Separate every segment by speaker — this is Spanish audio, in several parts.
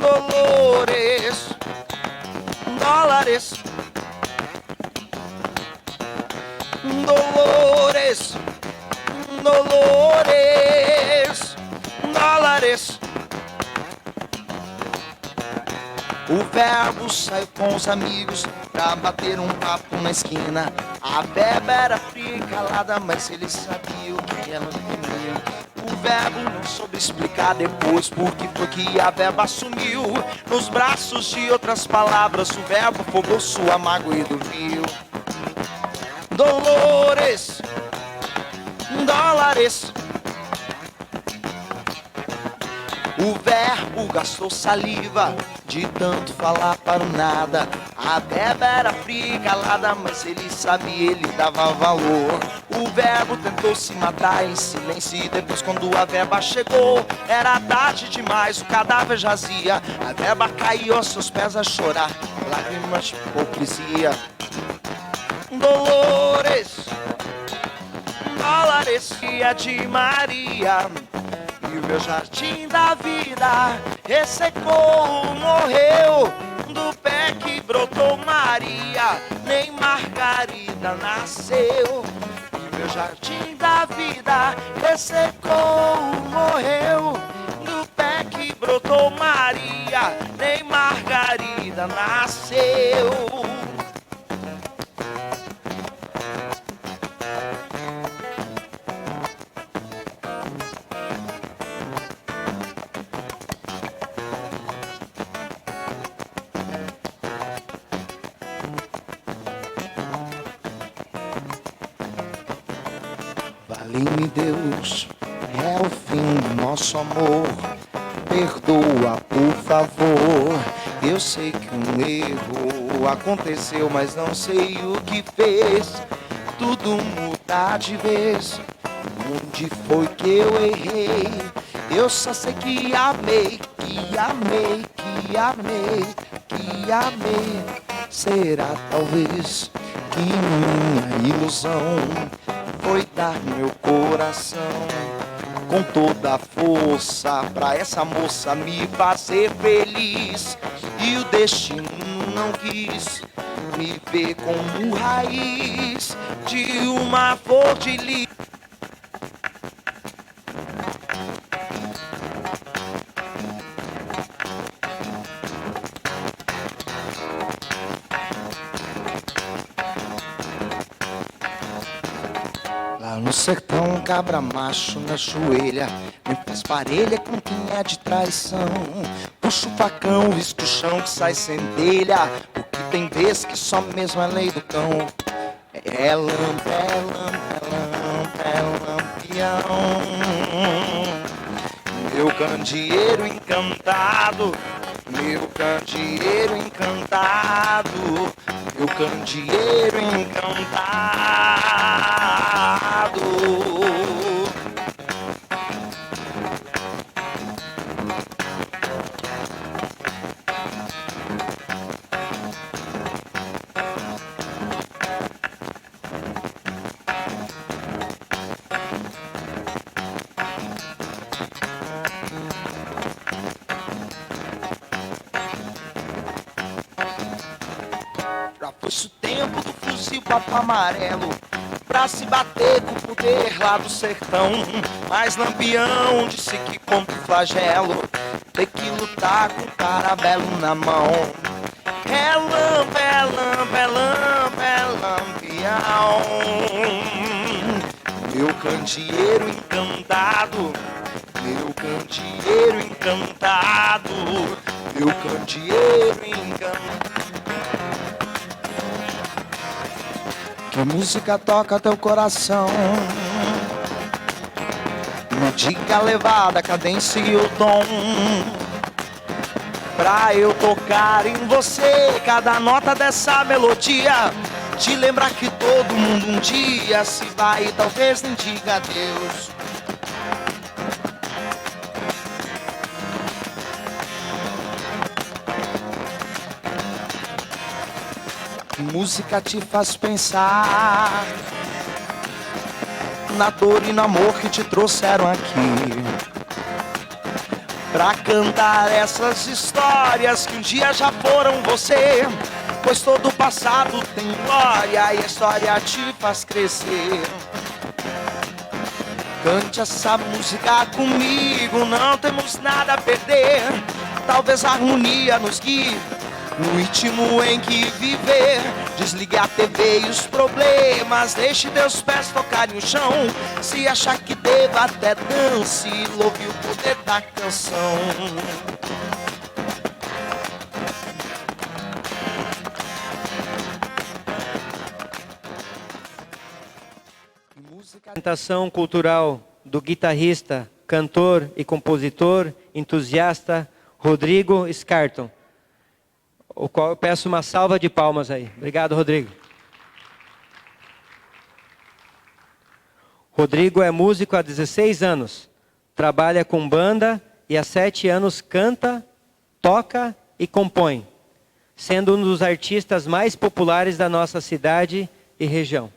Speaker 1: Dolores, dólares, Dolores, Dolores, dólares. O verbo saiu com os amigos pra bater um papo na esquina. A beba era fria e calada, mas ele sabia o que ela queria. O verbo não soube explicar depois porque foi que a beba sumiu. Nos braços de outras palavras, o verbo afogou sua mágoa e dormiu. Dolores, dólares. O verbo gastou saliva de tanto falar para o nada. A beba era fria e calada, mas ele sabia, ele dava valor. O verbo tentou se matar em silêncio e depois quando a beba chegou, era tarde demais, o cadáver jazia. A beba caiu aos seus pés a chorar, lágrimas de hipocrisia. Dolores, dólares, filha de Maria. E o meu jardim da vida ressecou, morreu. Do pé que brotou Maria, nem Margarida nasceu. E o meu jardim da vida ressecou, morreu. Do pé que brotou Maria, nem Margarida nasceu. Vale-me Deus, é o fim do nosso amor. Perdoa, por favor. Eu sei que um erro aconteceu, mas não sei o que fez tudo mudar de vez. Onde foi que eu errei? Eu só sei que amei, que amei, que amei, que amei. Será talvez que minha ilusão foi dar meu coração com toda a força pra essa moça me fazer feliz. E o destino não quis me ver como raiz de uma flor de lis. Lá no sertão, um cabra macho na joelha me faz parelha com quem é de traição. Puxa o facão, risca o chão que sai centelha. O que tem vez que só mesmo é lei do cão. É lampa, é lampa, é lampa, é lampião. Meu candeeiro encantado, meu candeeiro encantado, meu candeeiro encantado. Já foi-se o tempo do fuzil papo amarelo pra se bater com o poder lá do sertão. Mas Lampião disse que contra o flagelo tem que lutar com o carabelo na mão. É lampa, é lampa, é lampa, é lampião. Meu candeeiro encantado, meu candeeiro encantado, meu candeeiro encantado. Que a música toca teu coração, me diga a levada, a cadência e o tom, pra eu tocar em você cada nota dessa melodia. Te lembrar que todo mundo um dia se vai e talvez nem diga adeus. Que música te faz pensar na dor e no amor que te trouxeram aqui. pra cantar essas histórias que um dia já foram você. Pois todo o passado tem glória e a história te faz crescer. Cante essa música comigo, não temos nada a perder. Talvez a harmonia nos guie no ritmo em que viver. Desligue a TV e os problemas, deixe teus pés tocarem o chão. Se achar que deva, até dance, louve o poder da canção.
Speaker 2: Apresentação cultural do guitarrista, cantor e compositor, entusiasta Rodrigo Scarton, o qual eu peço uma salva de palmas aí. Obrigado, Rodrigo. Rodrigo é músico há 16 anos, trabalha com banda e há 7 anos canta, toca e compõe, sendo um dos artistas mais populares da nossa cidade e região.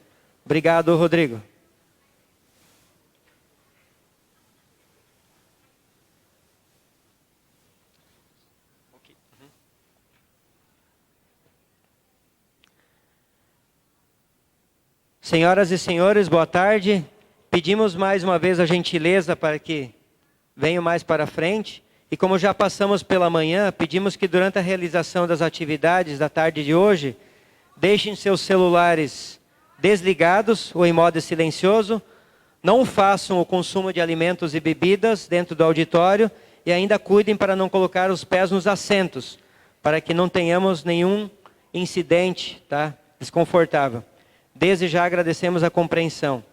Speaker 2: Obrigado, Rodrigo. Senhoras e senhores, boa tarde. Pedimos mais uma vez a gentileza para que venham mais para frente. E como já passamos pela manhã, pedimos que durante a realização das atividades da tarde de hoje, deixem seus celulares desligados ou em modo silencioso, não façam o consumo de alimentos e bebidas dentro do auditório e ainda cuidem para não colocar os pés nos assentos, para que não tenhamos nenhum incidente, tá, desconfortável. Desde já agradecemos a compreensão.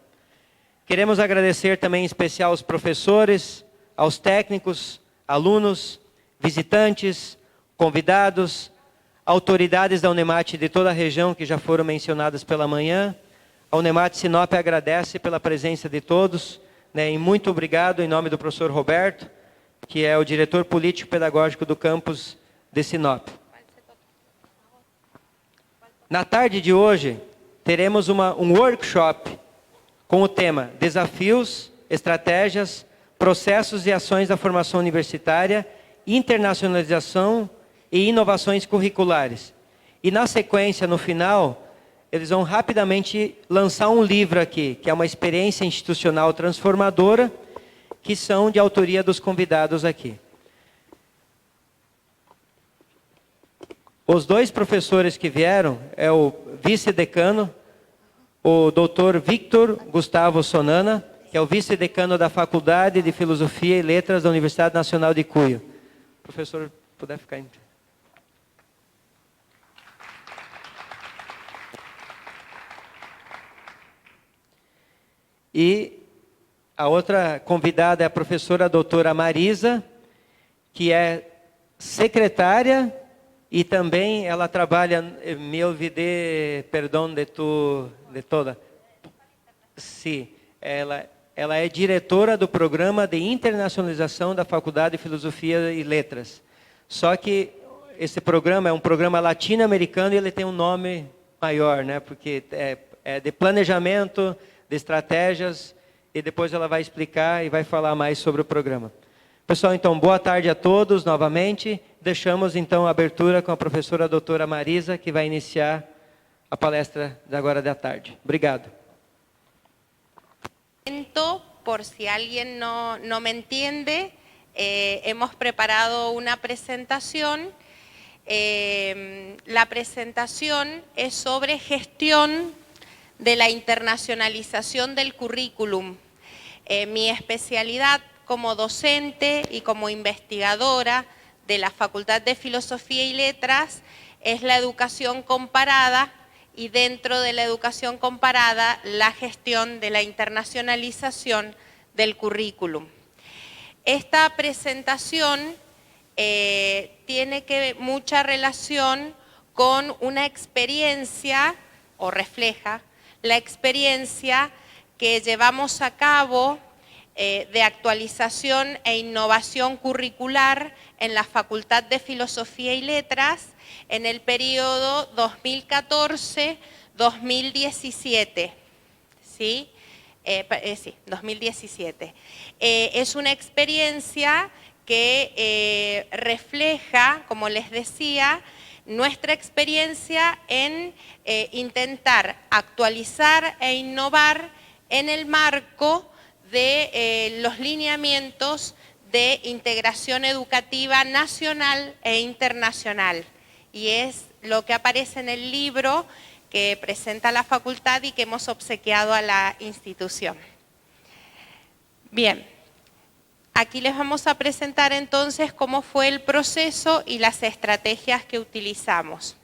Speaker 2: Queremos agradecer também em especial aos professores, aos técnicos, alunos, visitantes, convidados, autoridades da Unemate de toda a região que já foram mencionadas pela manhã. A Unemate Sinop agradece pela presença de todos, né, e muito obrigado em nome do professor Roberto, que é o diretor político-pedagógico do campus de Sinop. Na tarde de hoje, teremos um workshop com o tema Desafios, Estratégias, Processos e Ações da Formação Universitária, Internacionalização e Inovações Curriculares. E na sequência, no final, eles vão rapidamente lançar um livro aqui, que é uma experiência institucional transformadora, que são de autoria dos convidados aqui. Os dois professores que vieram é o vice-decano, o doutor Victor Gustavo Sonana, que é o vice-decano da Faculdade de Filosofia e Letras da Universidade Nacional de Cuyo. Professor, puder ficar em pé. E a outra convidada é a professora doutora Marisa, que é secretária e também ela trabalha, me olvidei, perdão de toda. Sim, ela é diretora do programa de internacionalização da Faculdade de Filosofia e Letras. Só que esse programa é um programa latino-americano e ele tem um nome maior, né? Porque é de planejamento, de estratégias, e depois ela vai explicar e vai falar mais sobre o programa. Pessoal, então, boa tarde a todos novamente. Deixamos, então, a abertura com a professora doutora Marisa, que vai iniciar a palestra de agora da tarde. Obrigado.
Speaker 3: Por si alguien no me entiende, hemos preparado una presentación. La presentación es sobre gestión de la internacionalización del currículum. Mi especialidad como docente y como investigadora de la Facultad de Filosofía y Letras es la educación comparada, y dentro de la educación comparada, la gestión de la internacionalización del currículum. Esta presentación tiene mucha relación con una experiencia, o refleja la experiencia que llevamos a cabo de actualización e innovación curricular en la Facultad de Filosofía y Letras en el periodo 2014-2017. ¿Sí? Sí, 2017. Es una experiencia que refleja, como les decía, nuestra experiencia en intentar actualizar e innovar en el marco de los lineamientos de integración educativa nacional e internacional. Y es lo que aparece en el libro que presenta la facultad y que hemos obsequiado a la institución. Bien, aquí les vamos a presentar entonces cómo fue el proceso y las estrategias que utilizamos.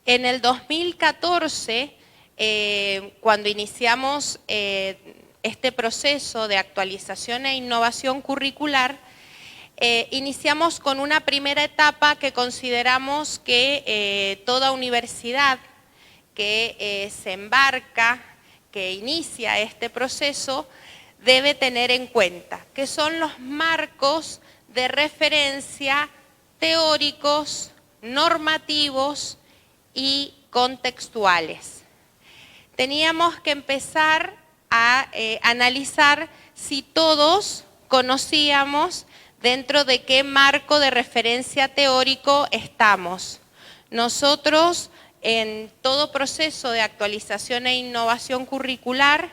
Speaker 3: En el 2014, cuando iniciamos este proceso de actualización e innovación curricular, iniciamos con una primera etapa que consideramos que toda universidad que se embarca, que inicia este proceso, debe tener en cuenta, que son los marcos de referencia teóricos, normativos y contextuales. Teníamos que empezar a analizar si todos conocíamos dentro de qué marco de referencia teórico estamos. Nosotros, en todo proceso de actualización e innovación curricular,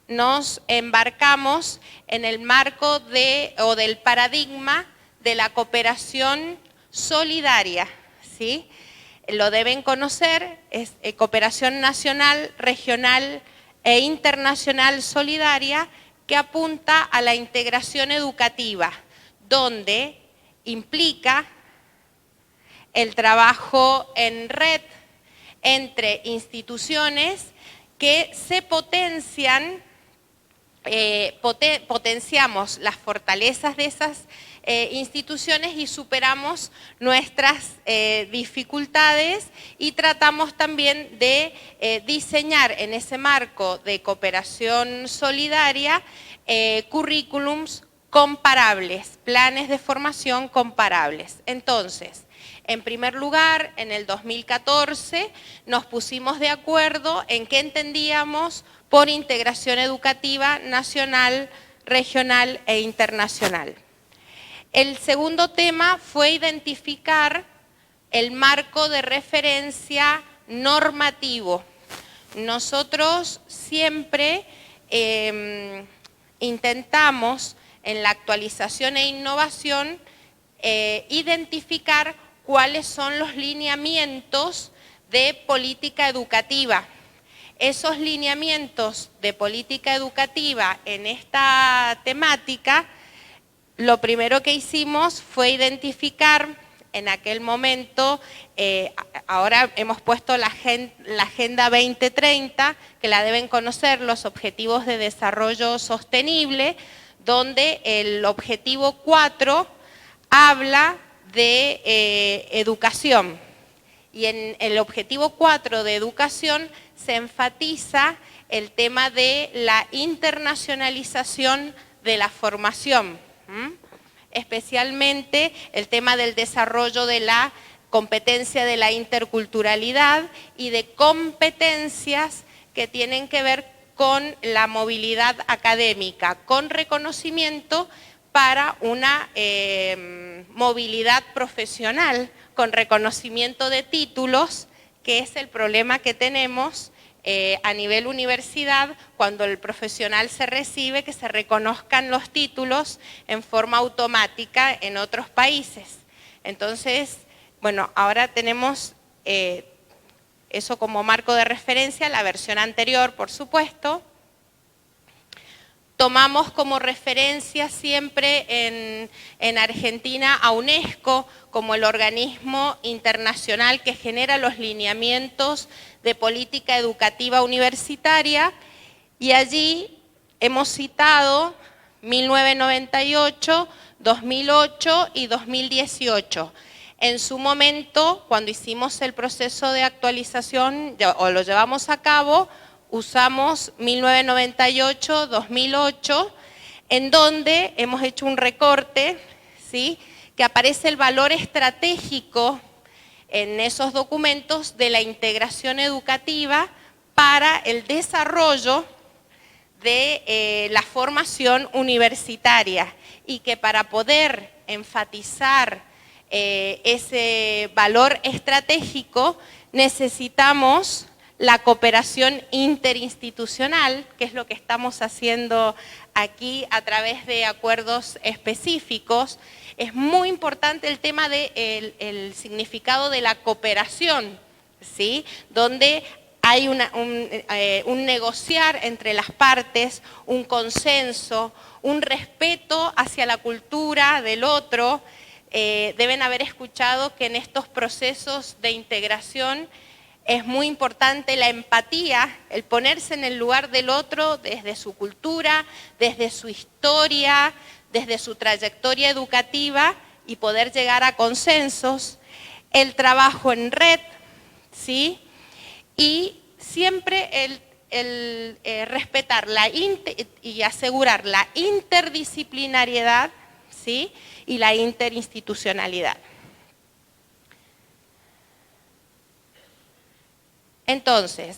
Speaker 3: nos embarcamos en el marco del paradigma de la cooperación solidaria, ¿sí? Lo deben conocer, es cooperación nacional, regional e internacional solidaria, que apunta a la integración educativa, donde implica el trabajo en red entre instituciones que se potencian, potenciamos las fortalezas de esas instituciones y superamos nuestras dificultades, y tratamos también de diseñar en ese marco de cooperación solidaria currículums comparables, planes de formación comparables. Entonces, en primer lugar, en el 2014 nos pusimos de acuerdo en qué entendíamos por integración educativa nacional, regional e internacional. El segundo tema fue identificar el marco de referencia normativo. Nosotros siempre intentamos en la actualización e innovación identificar cuáles son los lineamientos de política educativa. Esos lineamientos de política educativa en esta temática, lo primero que hicimos fue identificar en aquel momento, ahora hemos puesto la Agenda 2030, que la deben conocer, los Objetivos de Desarrollo Sostenible, donde el objetivo 4 habla de educación. Y en el objetivo 4 de educación se enfatiza el tema de la internacionalización de la formación, especialmente el tema del desarrollo de la competencia de la interculturalidad y de competencias que tienen que ver con la movilidad académica, con reconocimiento para una movilidad profesional, con reconocimiento de títulos, que es el problema que tenemos a nivel universidad cuando el profesional se recibe, que se reconozcan los títulos en forma automática en otros países. Entonces, bueno, ahora tenemos eso como marco de referencia, la versión anterior, por supuesto. Tomamos como referencia siempre en Argentina a UNESCO como el organismo internacional que genera los lineamientos de política educativa universitaria, y allí hemos citado 1998, 2008 y 2018. En su momento, cuando hicimos el proceso de actualización o lo llevamos a cabo, usamos 1998, 2008, en donde hemos hecho un recorte, ¿sí?, que aparece el valor estratégico en esos documentos de la integración educativa para el desarrollo de la formación universitaria y que para poder enfatizar ese valor estratégico necesitamos la cooperación interinstitucional, que es lo que estamos haciendo aquí a través de acuerdos específicos. Es muy importante el tema del significado de la cooperación, ¿sí? Donde hay un negociar entre las partes, un consenso, un respeto hacia la cultura del otro. Deben haber escuchado que en estos procesos de integración es muy importante la empatía, el ponerse en el lugar del otro desde su cultura, desde su historia, desde su trayectoria educativa y poder llegar a consensos, el trabajo en red, ¿sí? Y siempre el respetar y asegurar la interdisciplinariedad, ¿sí? Y la interinstitucionalidad. Entonces,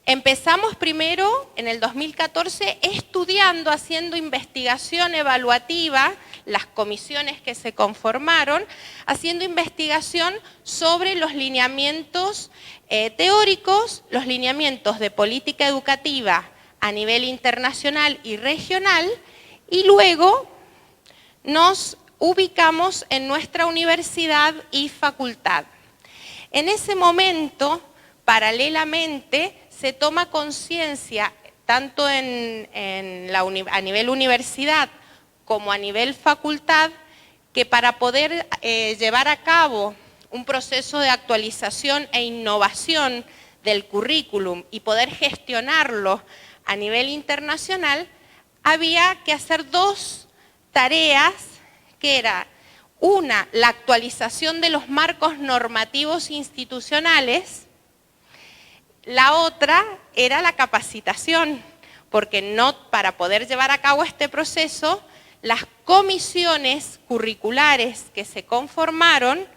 Speaker 3: empezamos primero en el 2014 estudiando, haciendo investigación evaluativa, las comisiones que se conformaron, haciendo investigación sobre los lineamientos teóricos, los lineamientos de política educativa a nivel internacional y regional, y luego nos ubicamos en nuestra universidad y facultad. En ese momento, paralelamente, se toma conciencia, tanto a nivel universidad como a nivel facultad, que para poder llevar a cabo un proceso de actualización e innovación del currículum y poder gestionarlo a nivel internacional, había que hacer dos tareas, que era una, la actualización de los marcos normativos institucionales. La otra era la capacitación, porque para poder llevar a cabo este proceso, las comisiones curriculares que se conformaron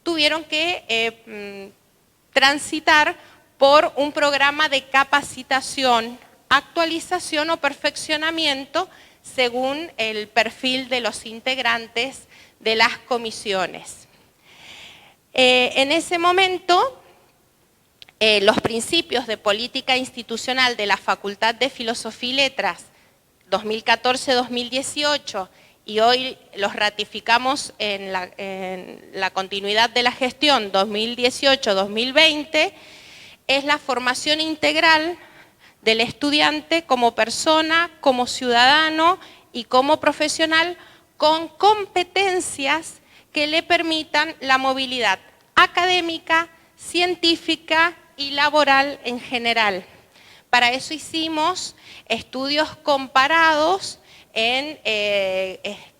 Speaker 3: tuvieron que transitar por un programa de capacitación, actualización o perfeccionamiento según el perfil de los integrantes de las comisiones. En ese momento, los principios de política institucional de la Facultad de Filosofía y Letras 2014-2018 y hoy los ratificamos en la continuidad de la gestión 2018-2020, es la formación integral del estudiante como persona, como ciudadano y como profesional con competencias que le permitan la movilidad académica, científica y laboral en general. Para eso hicimos estudios comparados en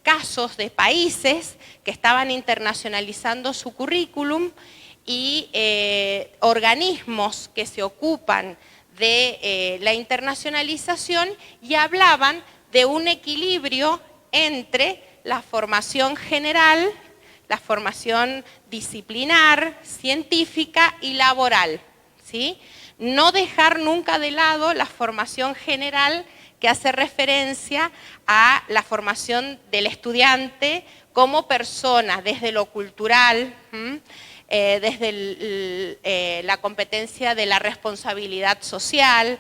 Speaker 3: casos de países que estaban internacionalizando su currículum y organismos que se ocupan de la internacionalización y hablaban de un equilibrio entre la formación general, la formación disciplinar, científica y laboral, ¿sí? No dejar nunca de lado la formación general que hace referencia a la formación del estudiante como persona, desde lo cultural, desde la competencia de la responsabilidad social,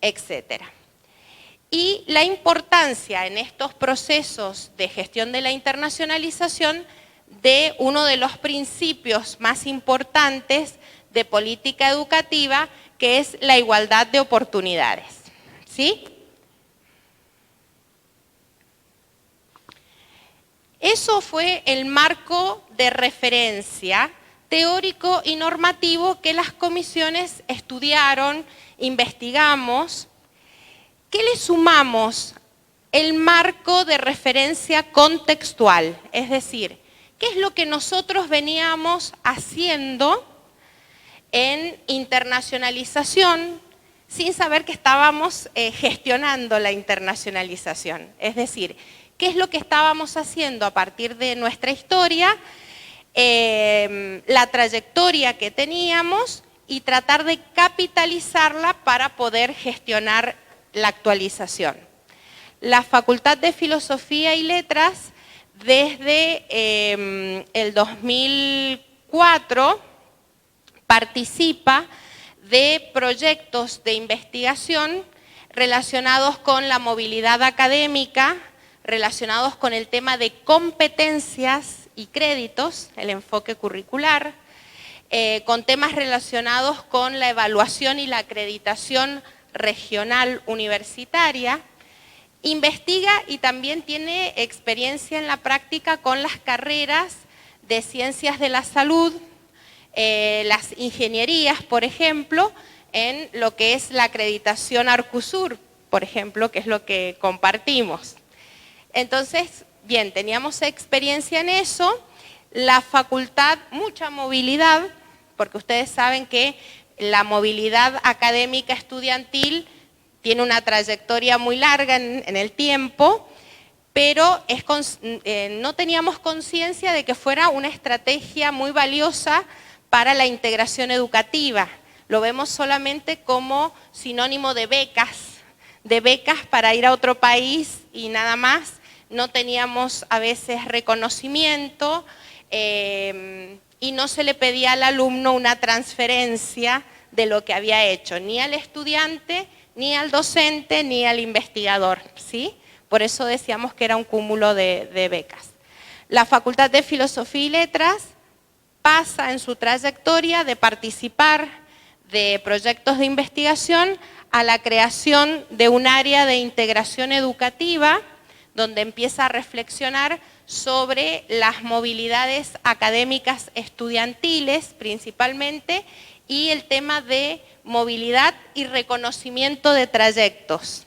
Speaker 3: etc. Y la importancia en estos procesos de gestión de la internacionalización de uno de los principios más importantes de política educativa, que es la igualdad de oportunidades, ¿sí? Eso fue el marco de referencia teórico y normativo que las comisiones estudiaron, investigamos. ¿Qué le sumamos? El marco de referencia contextual, es decir, ¿qué es lo que nosotros veníamos haciendo en internacionalización sin saber que estábamos gestionando la internacionalización? Es decir, ¿qué es lo que estábamos haciendo a partir de nuestra historia, la trayectoria que teníamos y tratar de capitalizarla para poder gestionar la actualización. La Facultad de Filosofía y Letras, desde el 2004, participa de proyectos de investigación relacionados con la movilidad académica, relacionados con el tema de competencias y créditos, el enfoque curricular, con temas relacionados con la evaluación y la acreditación regional universitaria. Investiga y también tiene experiencia en la práctica con las carreras de ciencias de la salud, las ingenierías, por ejemplo, en lo que es la acreditación Arcusur, por ejemplo, que es lo que compartimos. Entonces, bien, teníamos experiencia en eso, la facultad, mucha movilidad, porque ustedes saben que la movilidad académica estudiantil tiene una trayectoria muy larga en el tiempo, pero no teníamos conciencia de que fuera una estrategia muy valiosa para la integración educativa. Lo vemos solamente como sinónimo de becas para ir a otro país y nada más. No teníamos a veces reconocimiento y no se le pedía al alumno una transferencia de lo que había hecho, ni al estudiante, ni al docente, ni al investigador, ¿sí? Por eso decíamos que era un cúmulo de becas. La Facultad de Filosofía y Letras pasa en su trayectoria de participar de proyectos de investigación a la creación de un área de integración educativa, donde empieza a reflexionar sobre las movilidades académicas estudiantiles principalmente y el tema de movilidad y reconocimiento de trayectos.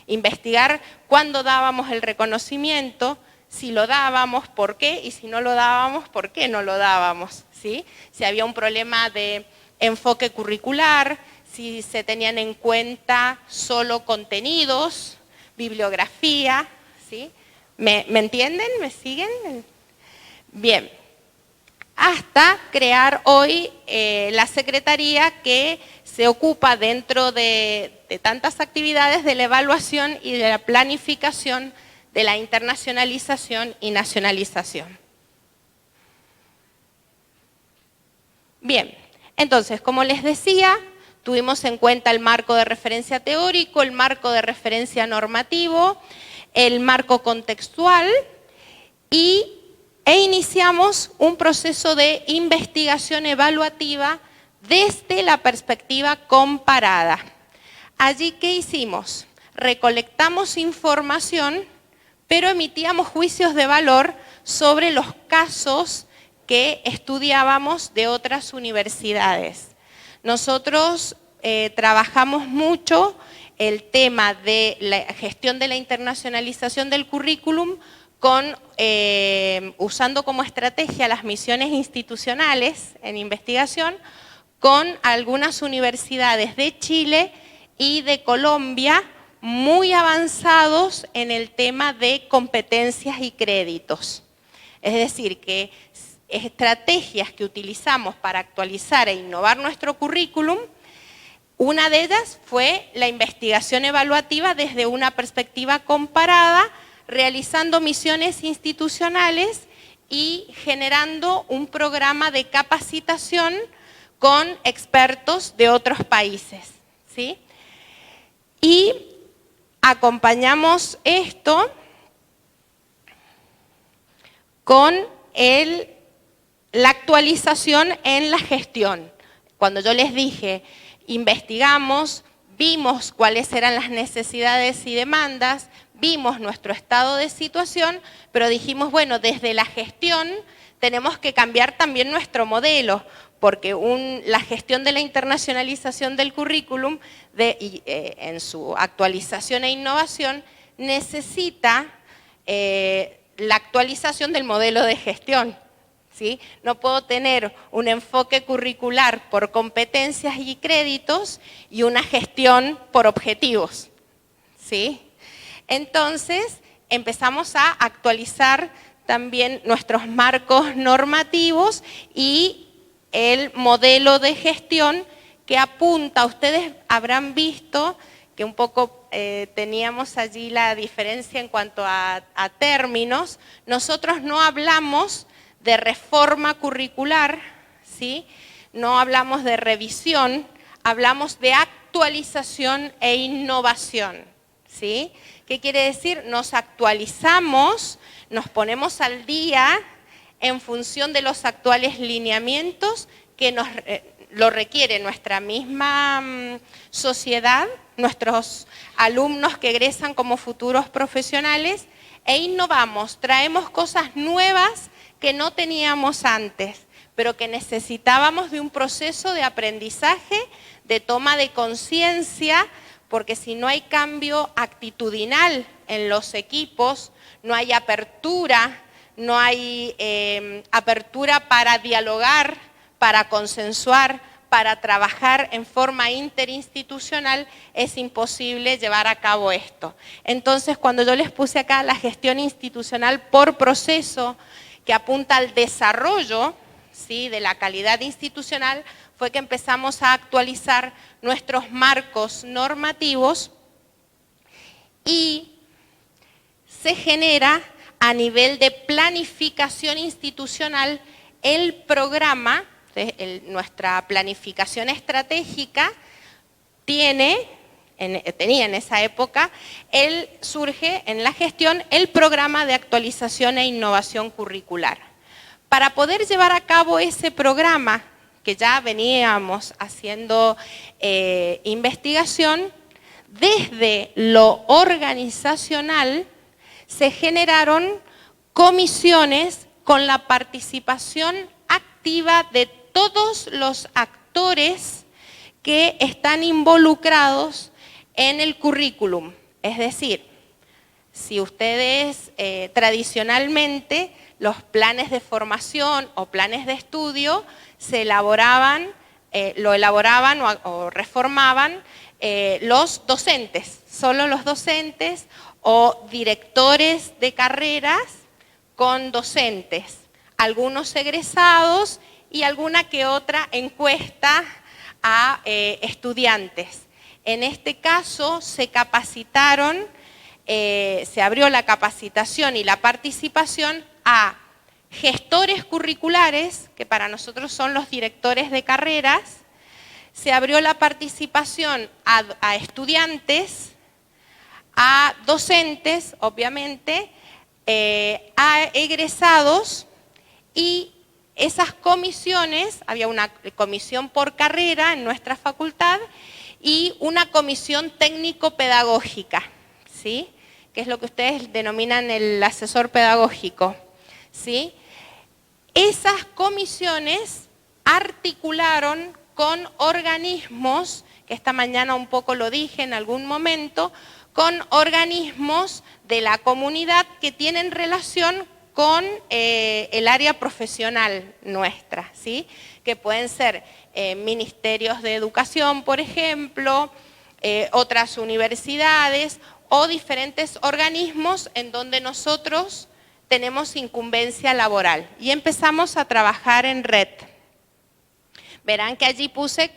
Speaker 3: Investigar cuándo dábamos el reconocimiento, si lo dábamos, por qué, y si no lo dábamos, por qué no lo dábamos, ¿sí? Si había un problema de enfoque curricular, si se tenían en cuenta solo contenidos, bibliografía, ¿sí? ¿Me entienden? ¿Me siguen? Bien. Hasta crear hoy la Secretaría que se ocupa dentro de tantas actividades de la evaluación y de la planificación de la internacionalización y nacionalización. Bien, entonces, como les decía, tuvimos en cuenta el marco de referencia teórico, el marco de referencia normativo, el marco contextual e iniciamos un proceso de investigación evaluativa desde la perspectiva comparada. Allí, ¿qué hicimos? Recolectamos información, pero emitíamos juicios de valor sobre los casos que estudiábamos de otras universidades. Nosotros trabajamos mucho el tema de la gestión de la internacionalización del currículum usando como estrategia las misiones institucionales en investigación con algunas universidades de Chile y de Colombia muy avanzados en el tema de competencias y créditos. Es decir, que estrategias que utilizamos para actualizar e innovar nuestro currículum, una de ellas fue la investigación evaluativa desde una perspectiva comparada, realizando misiones institucionales y generando un programa de capacitación con expertos de otros países, ¿sí? Y acompañamos esto con la actualización en la gestión. Cuando yo les dije, investigamos, vimos cuáles eran las necesidades y demandas, vimos nuestro estado de situación, pero dijimos, bueno, desde la gestión tenemos que cambiar también nuestro modelo, porque la gestión de la internacionalización del currículum en su actualización e innovación necesita la actualización del modelo de gestión, ¿sí? No puedo tener un enfoque curricular por competencias y créditos y una gestión por objetivos, ¿sí? Entonces empezamos a actualizar también nuestros marcos normativos y el modelo de gestión que apunta, ustedes habrán visto que un poco teníamos allí la diferencia en cuanto a términos. Nosotros no hablamos de reforma curricular, ¿sí? No hablamos de revisión, hablamos de actualización e innovación, ¿sí? ¿Qué quiere decir? Nos actualizamos, nos ponemos al día en función de los actuales lineamientos que lo requiere nuestra misma sociedad, nuestros alumnos que egresan como futuros profesionales, e innovamos, traemos cosas nuevas que no teníamos antes, pero que necesitábamos de un proceso de aprendizaje, de toma de conciencia, porque si no hay cambio actitudinal en los equipos, no hay apertura, no hay apertura para dialogar, para consensuar, para trabajar en forma interinstitucional, es imposible llevar a cabo esto. Entonces, cuando yo les puse acá la gestión institucional por proceso, que apunta al desarrollo, ¿sí?, de la calidad institucional, fue que empezamos a actualizar nuestros marcos normativos y se genera a nivel de planificación institucional el programa. Nuestra planificación estratégica tenía en esa época, surge en la gestión el programa de actualización e innovación curricular. Para poder llevar a cabo ese programa, que ya veníamos haciendo investigación, desde lo organizacional se generaron comisiones con la participación activa de todos los actores que están involucrados en el currículum. Es decir, si ustedes tradicionalmente los planes de formación o planes de estudio se elaboraban, o reformaban los docentes, solo los docentes o directores de carreras con docentes, algunos egresados y alguna que otra encuesta a estudiantes. En este caso se capacitaron, se abrió la capacitación y la participación a gestores curriculares, que para nosotros son los directores de carreras, se abrió la participación a estudiantes, a docentes, obviamente, a egresados, y esas comisiones, había una comisión por carrera en nuestra facultad y una comisión técnico-pedagógica, ¿sí?, que es lo que ustedes denominan el asesor pedagógico, ¿sí? Esas comisiones articularon con organismos, que esta mañana un poco lo dije en algún momento, con organismos de la comunidad que tienen relación con el área profesional nuestra, ¿sí?, que pueden ser ministerios de educación, por ejemplo, otras universidades o diferentes organismos en donde nosotros tenemos incumbencia laboral. Y empezamos a trabajar en red. Verán que allí puse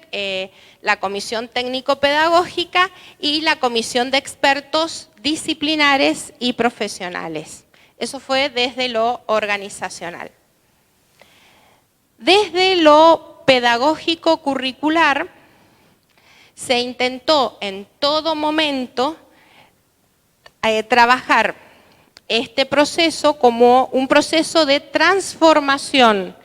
Speaker 3: la comisión técnico-pedagógica y la comisión de expertos disciplinares y profesionales. Eso fue desde lo organizacional. Desde lo pedagógico curricular se intentó en todo momento trabajar este proceso como un proceso de transformación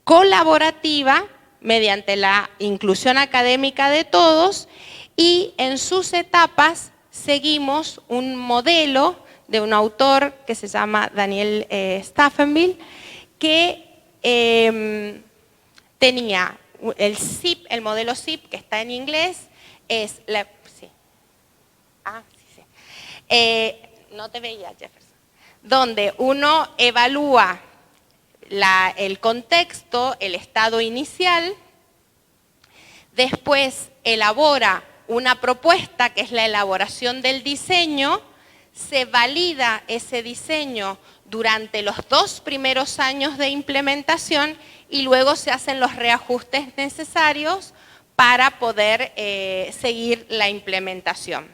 Speaker 3: colaborativa mediante la inclusión académica de todos, y en sus etapas seguimos un modelo de un autor que se llama Daniel Staffenbill, que tenía el SIP, el modelo SIP, que está en inglés, es la... Sí. Ah, sí, sí. No te veía, Jefferson. Donde uno evalúa el contexto, el estado inicial, después elabora una propuesta, que es la elaboración del diseño, se valida ese diseño durante los 2 primeros años de implementación y luego se hacen los reajustes necesarios para poder seguir la implementación.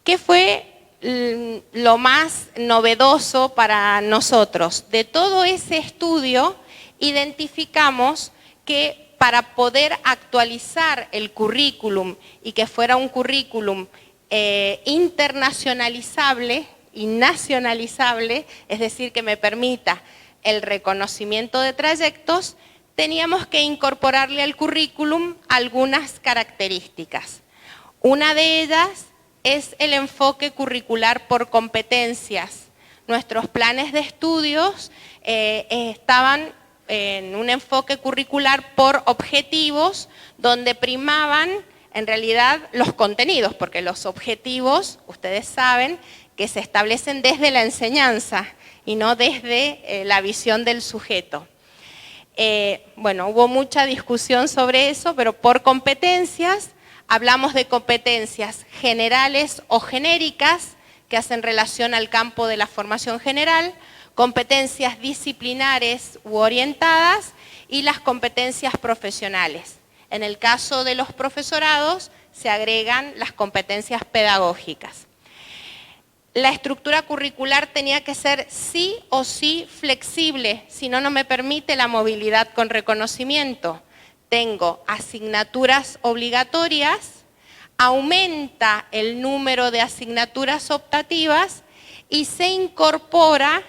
Speaker 3: ¿Qué fue lo más novedoso para nosotros? De todo ese estudio identificamos que para poder actualizar el currículum y que fuera un currículum internacionalizable y nacionalizable, es decir, que me permita el reconocimiento de trayectos, teníamos que incorporarle al currículum algunas características. Una de ellas es el enfoque curricular por competencias. Nuestros planes de estudios estaban en un enfoque curricular por objetivos, donde primaban en realidad los contenidos, porque los objetivos, ustedes saben, que se establecen desde la enseñanza y no desde la visión del sujeto. Bueno, hubo mucha discusión sobre eso, pero por competencias hablamos de competencias generales o genéricas que hacen relación al campo de la formación general, competencias disciplinares u orientadas y las competencias profesionales. En el caso de los profesorados se agregan las competencias pedagógicas. La estructura curricular tenía que ser sí o sí flexible, si no, no me permite la movilidad con reconocimiento. Tengo asignaturas obligatorias, aumenta el número de asignaturas optativas y se incorpora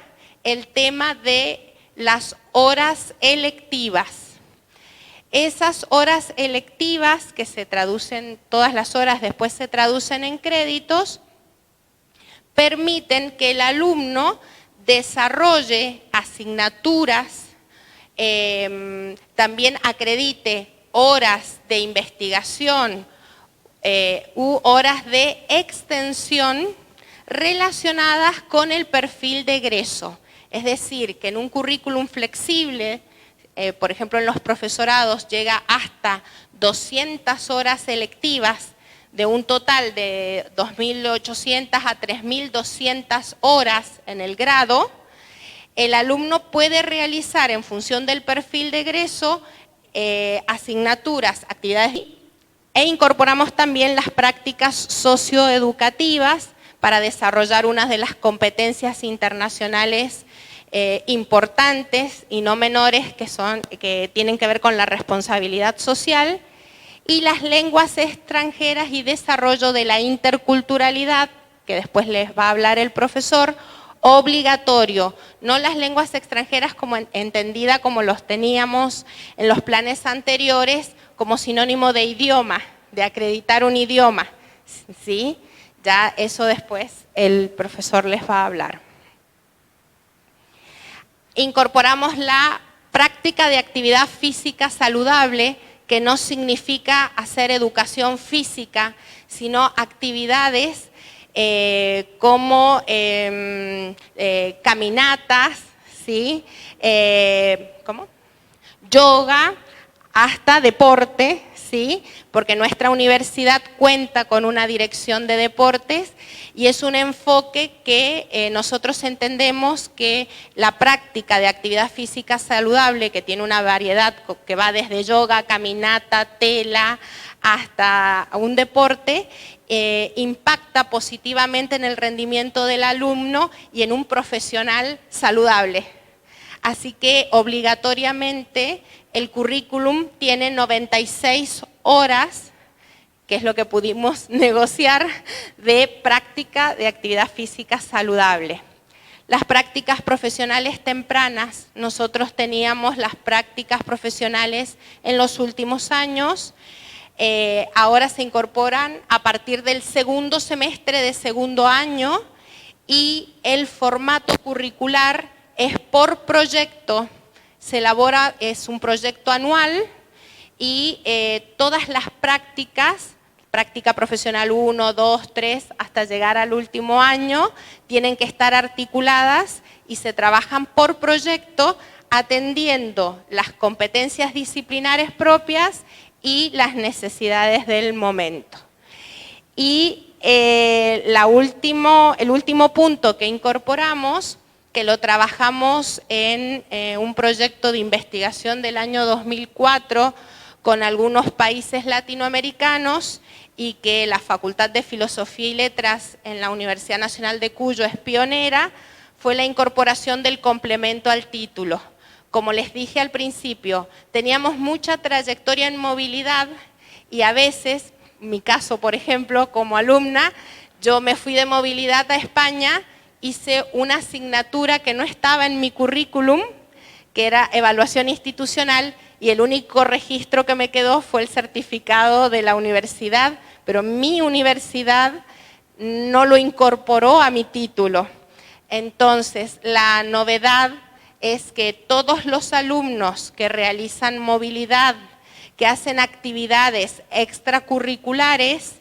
Speaker 3: el tema de las horas electivas. Esas horas electivas que se traducen, todas las horas después se traducen en créditos, permiten que el alumno desarrolle asignaturas, también acredite horas de investigación u horas de extensión relacionadas con el perfil de egreso. Es decir, que en un currículum flexible, por ejemplo en los profesorados, llega hasta 200 horas electivas, de un total de 2.800 a 3.200 horas en el grado, el alumno puede realizar en función del perfil de egreso asignaturas, actividades, e incorporamos también las prácticas socioeducativas para desarrollar unas de las competencias internacionales importantes y no menores que tienen que ver con la responsabilidad social, y las lenguas extranjeras y desarrollo de la interculturalidad, que después les va a hablar el profesor, obligatorio, no las lenguas extranjeras como entendida como los teníamos en los planes anteriores, como sinónimo de idioma, de acreditar un idioma, ¿sí? Ya eso después el profesor les va a hablar. Incorporamos la práctica de actividad física saludable, que no significa hacer educación física, sino actividades como caminatas, ¿sí? Yoga, hasta deporte, ¿sí? Porque nuestra universidad cuenta con una dirección de deportes y es un enfoque que nosotros entendemos que la práctica de actividad física saludable, que tiene una variedad que va desde yoga, caminata, tela, hasta un deporte, impacta positivamente en el rendimiento del alumno y en un profesional saludable. Así que obligatoriamente el currículum tiene 96 horas, que es lo que pudimos negociar, de práctica de actividad física saludable. Las prácticas profesionales tempranas, nosotros teníamos las prácticas profesionales en los últimos años, ahora se incorporan a partir del segundo semestre de segundo año y el formato curricular es por proyecto, se elabora, es un proyecto anual y todas las prácticas, práctica profesional 1, 2, 3, hasta llegar al último año, tienen que estar articuladas y se trabajan por proyecto atendiendo las competencias disciplinares propias y las necesidades del momento. Y el último punto que incorporamos que lo trabajamos en un proyecto de investigación del año 2004 con algunos países latinoamericanos y que la Facultad de Filosofía y Letras en la Universidad Nacional de Cuyo es pionera, fue la incorporación del complemento al título. Como les dije al principio, teníamos mucha trayectoria en movilidad y a veces, mi caso por ejemplo, como alumna, yo me fui de movilidad a España, hice una asignatura que no estaba en mi currículum, que era evaluación institucional, y el único registro que me quedó fue el certificado de la universidad, pero mi universidad no lo incorporó a mi título. Entonces, la novedad es que todos los alumnos que realizan movilidad, que hacen actividades extracurriculares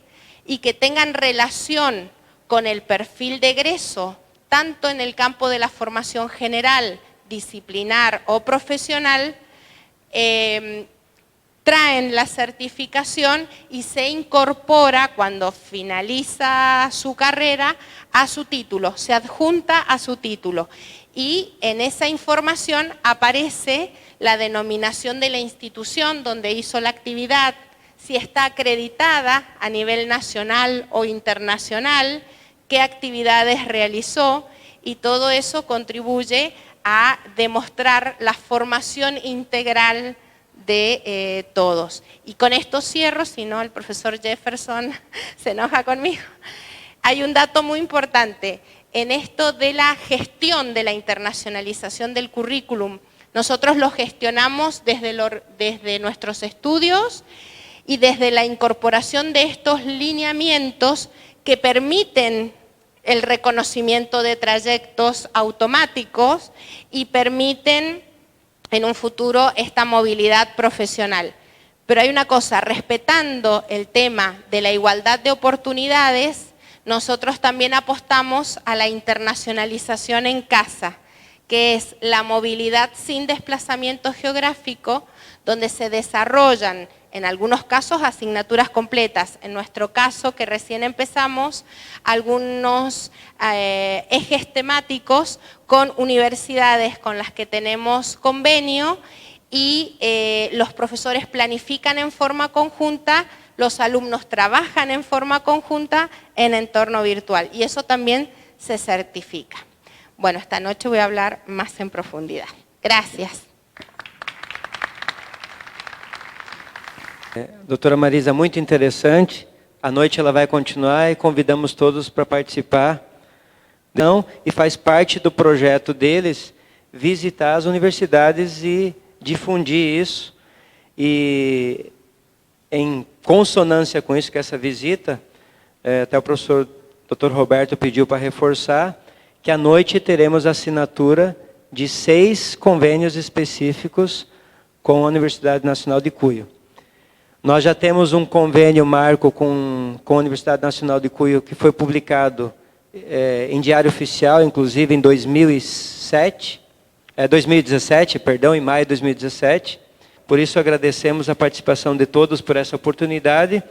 Speaker 3: y que tengan relación con el perfil de egreso, tanto en el campo de la formación general, disciplinar o profesional, traen la certificación y se incorpora cuando finaliza su carrera a su título, se adjunta a su título. Y en esa información aparece la denominación de la institución donde hizo la actividad, si está acreditada a nivel nacional o internacional, qué actividades realizó, y todo eso contribuye a demostrar la formación integral de todos. Y con esto cierro, si no el profesor Jefferson se enoja conmigo. Hay un dato muy importante en esto de la gestión de la internacionalización del currículum. Nosotros lo gestionamos desde nuestros estudios y desde la incorporación de estos lineamientos que permiten el reconocimiento de trayectos automáticos y permiten en un futuro esta movilidad profesional. Pero hay una cosa, respetando el tema de la igualdad de oportunidades, nosotros también apostamos a la internacionalización en casa, que es la movilidad sin desplazamiento geográfico, donde se desarrollan en algunos casos asignaturas completas, en nuestro caso que recién empezamos, algunos ejes temáticos con universidades con las que tenemos convenio y los profesores planifican en forma conjunta, los alumnos trabajan en forma conjunta en entorno virtual y eso también se certifica. Bueno, esta noche voy a hablar más en profundidad. Gracias.
Speaker 2: Doutora Marisa, muito interessante. À noite ela vai continuar e convidamos todos para participar. Não, e faz parte do projeto deles visitar as universidades e difundir isso. E em consonância com isso, com essa visita, até o professor Dr. Roberto pediu para reforçar que à noite teremos assinatura de 6 convênios específicos com a Universidade Nacional de Cuyo. Nós já temos um convênio marco com a Universidade Nacional de Cuyo que foi publicado em Diário Oficial, inclusive em 2017, em maio de 2017. Por isso agradecemos a participação de todos por essa oportunidade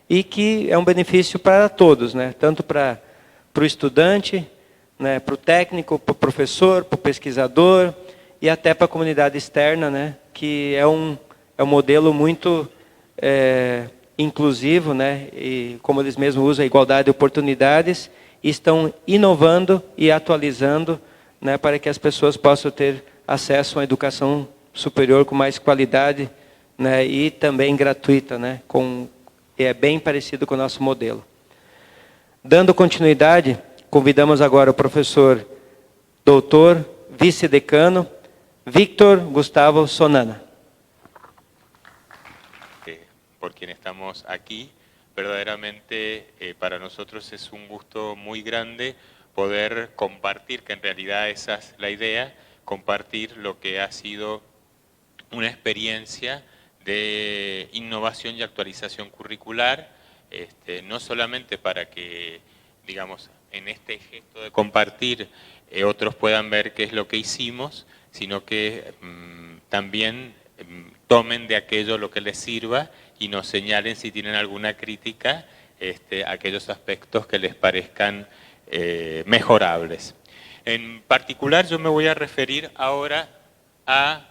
Speaker 2: e que é um benefício para todos, né? Tanto para o estudante, né? Para o técnico, para o professor, para o pesquisador e até para a comunidade externa, né? Que é um modelo muito inclusivo, né? E como eles mesmos usam a igualdade de oportunidades, estão inovando e atualizando, né? Para que as pessoas possam ter acesso a uma educação superior com mais qualidade, né? E também gratuita, né? É bem parecido com o nosso modelo. Dando continuidade, convidamos agora o professor doutor, vice-decano, Víctor Gustavo Sonana.
Speaker 4: Por quien estamos aquí, verdaderamente para nosotros es un gusto muy grande poder compartir, que en realidad esa es la idea, compartir lo que ha sido una experiencia de innovación y actualización curricular, no solamente para que, digamos, en este gesto de compartir otros puedan ver qué es lo que hicimos, sino que también tomen de aquello lo que les sirva y nos señalen si tienen alguna crítica, aquellos aspectos que les parezcan mejorables. En particular yo me voy a referir ahora a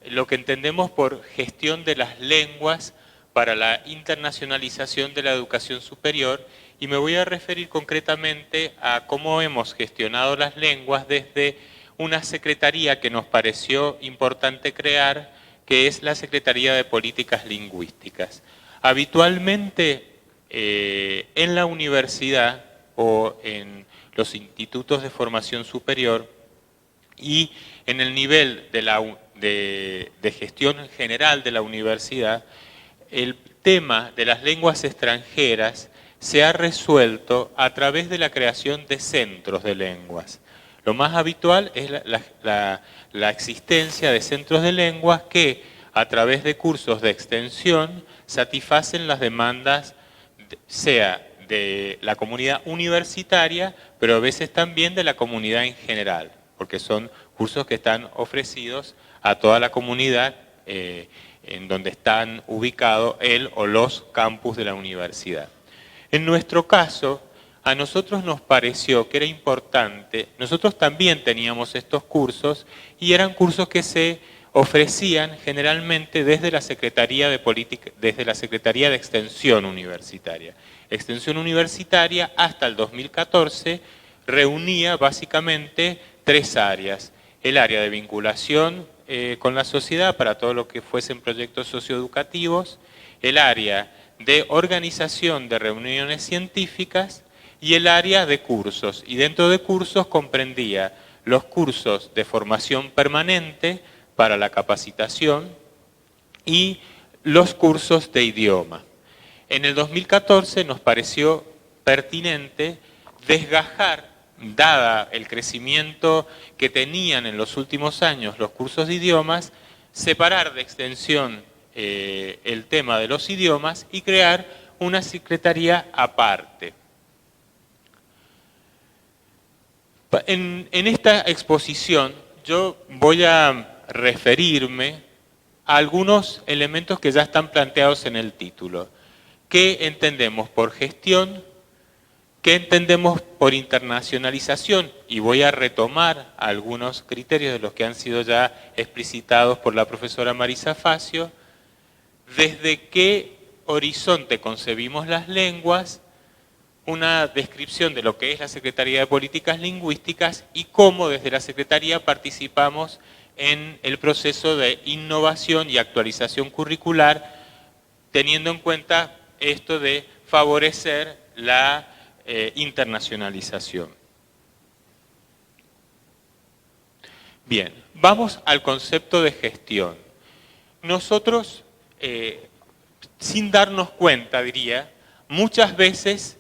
Speaker 4: lo que entendemos por gestión de las lenguas para la internacionalización de la educación superior, y me voy a referir concretamente a cómo hemos gestionado las lenguas desde una secretaría que nos pareció importante crear, que es la Secretaría de Políticas Lingüísticas. Habitualmente en la universidad o en los institutos de formación superior y en el nivel de gestión general de la universidad, el tema de las lenguas extranjeras se ha resuelto a través de la creación de centros de lenguas. Lo más habitual es la existencia de centros de lenguas que, a través de cursos de extensión, satisfacen las demandas, sea de la comunidad universitaria, pero a veces también de la comunidad en general, porque son cursos que están ofrecidos a toda la comunidad en donde están ubicados el o los campus de la universidad. En nuestro caso, a nosotros nos pareció que era importante, nosotros también teníamos estos cursos y eran cursos que se ofrecían generalmente desde la Secretaría de Extensión Universitaria. Extensión Universitaria hasta el 2014 reunía básicamente 3 áreas. El área de vinculación con la sociedad para todo lo que fuesen proyectos socioeducativos, el área de organización de reuniones científicas y el área de cursos. Y dentro de cursos comprendía los cursos de formación permanente para la capacitación y los cursos de idioma. En el 2014 nos pareció pertinente desgajar, dada el crecimiento que tenían en los últimos años los cursos de idiomas, separar de extensión el tema de los idiomas y crear una secretaría aparte. En esta exposición yo voy a referirme a algunos elementos que ya están planteados en el título. ¿Qué entendemos por gestión? ¿Qué entendemos por internacionalización? Y voy a retomar algunos criterios de los que han sido ya explicitados por la profesora Marisa Facio. ¿Desde qué horizonte concebimos las lenguas? Una descripción de lo que es la Secretaría de Políticas Lingüísticas y cómo desde la Secretaría participamos en el proceso de innovación y actualización curricular, teniendo en cuenta esto de favorecer la internacionalización. Bien, vamos al concepto de gestión. Nosotros, sin darnos cuenta, diría, muchas veces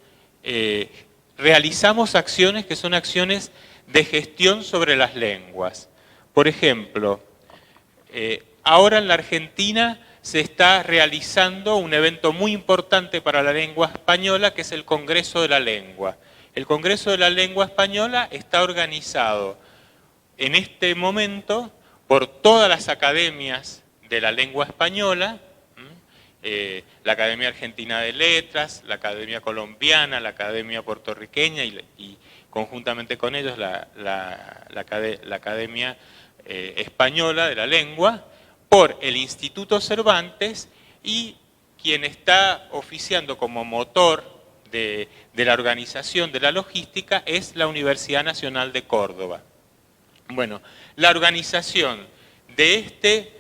Speaker 4: realizamos acciones que son acciones de gestión sobre las lenguas. Por ejemplo, ahora en la Argentina se está realizando un evento muy importante para la lengua española, que es el Congreso de la Lengua. El Congreso de la Lengua Española está organizado en este momento por todas las academias de la lengua española, la Academia Argentina de Letras, la Academia Colombiana, la Academia Puertorriqueña y conjuntamente con ellos la Academia Española de la Lengua, por el Instituto Cervantes, y quien está oficiando como motor de la organización de la logística es la Universidad Nacional de Córdoba. Bueno, la organización de este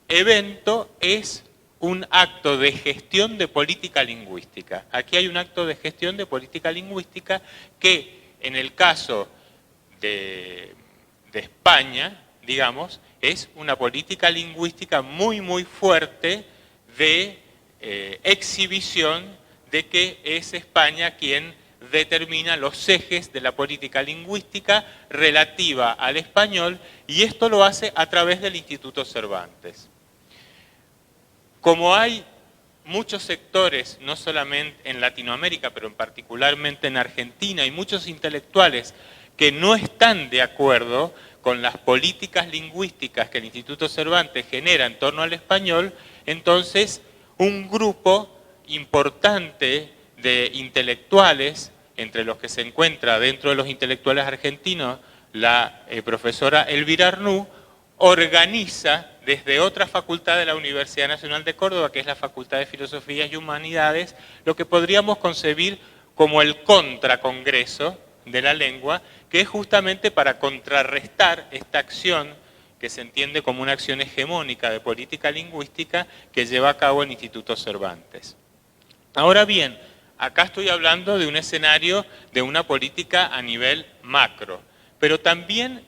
Speaker 4: evento es un acto de gestión de política lingüística. Aquí hay un acto de gestión de política lingüística que, en el caso de España, digamos, es una política lingüística muy, muy fuerte de exhibición de que es España quien determina los ejes de la política lingüística relativa al español, y esto lo hace a través del Instituto Cervantes. Como hay muchos sectores, no solamente en Latinoamérica, pero particularmente en Argentina, y muchos intelectuales que no están de acuerdo con las políticas lingüísticas que el Instituto Cervantes genera en torno al español, entonces un grupo importante de intelectuales, entre los que se encuentra dentro de los intelectuales argentinos la profesora Elvira Arnú organiza desde otra facultad de la Universidad Nacional de Córdoba, que es la Facultad de Filosofías y Humanidades, lo que podríamos concebir como el contracongreso de la lengua, que es justamente para contrarrestar esta acción que se entiende como una acción hegemónica de política lingüística que lleva a cabo el Instituto Cervantes. Ahora bien, acá estoy hablando de un escenario de una política a nivel macro, pero también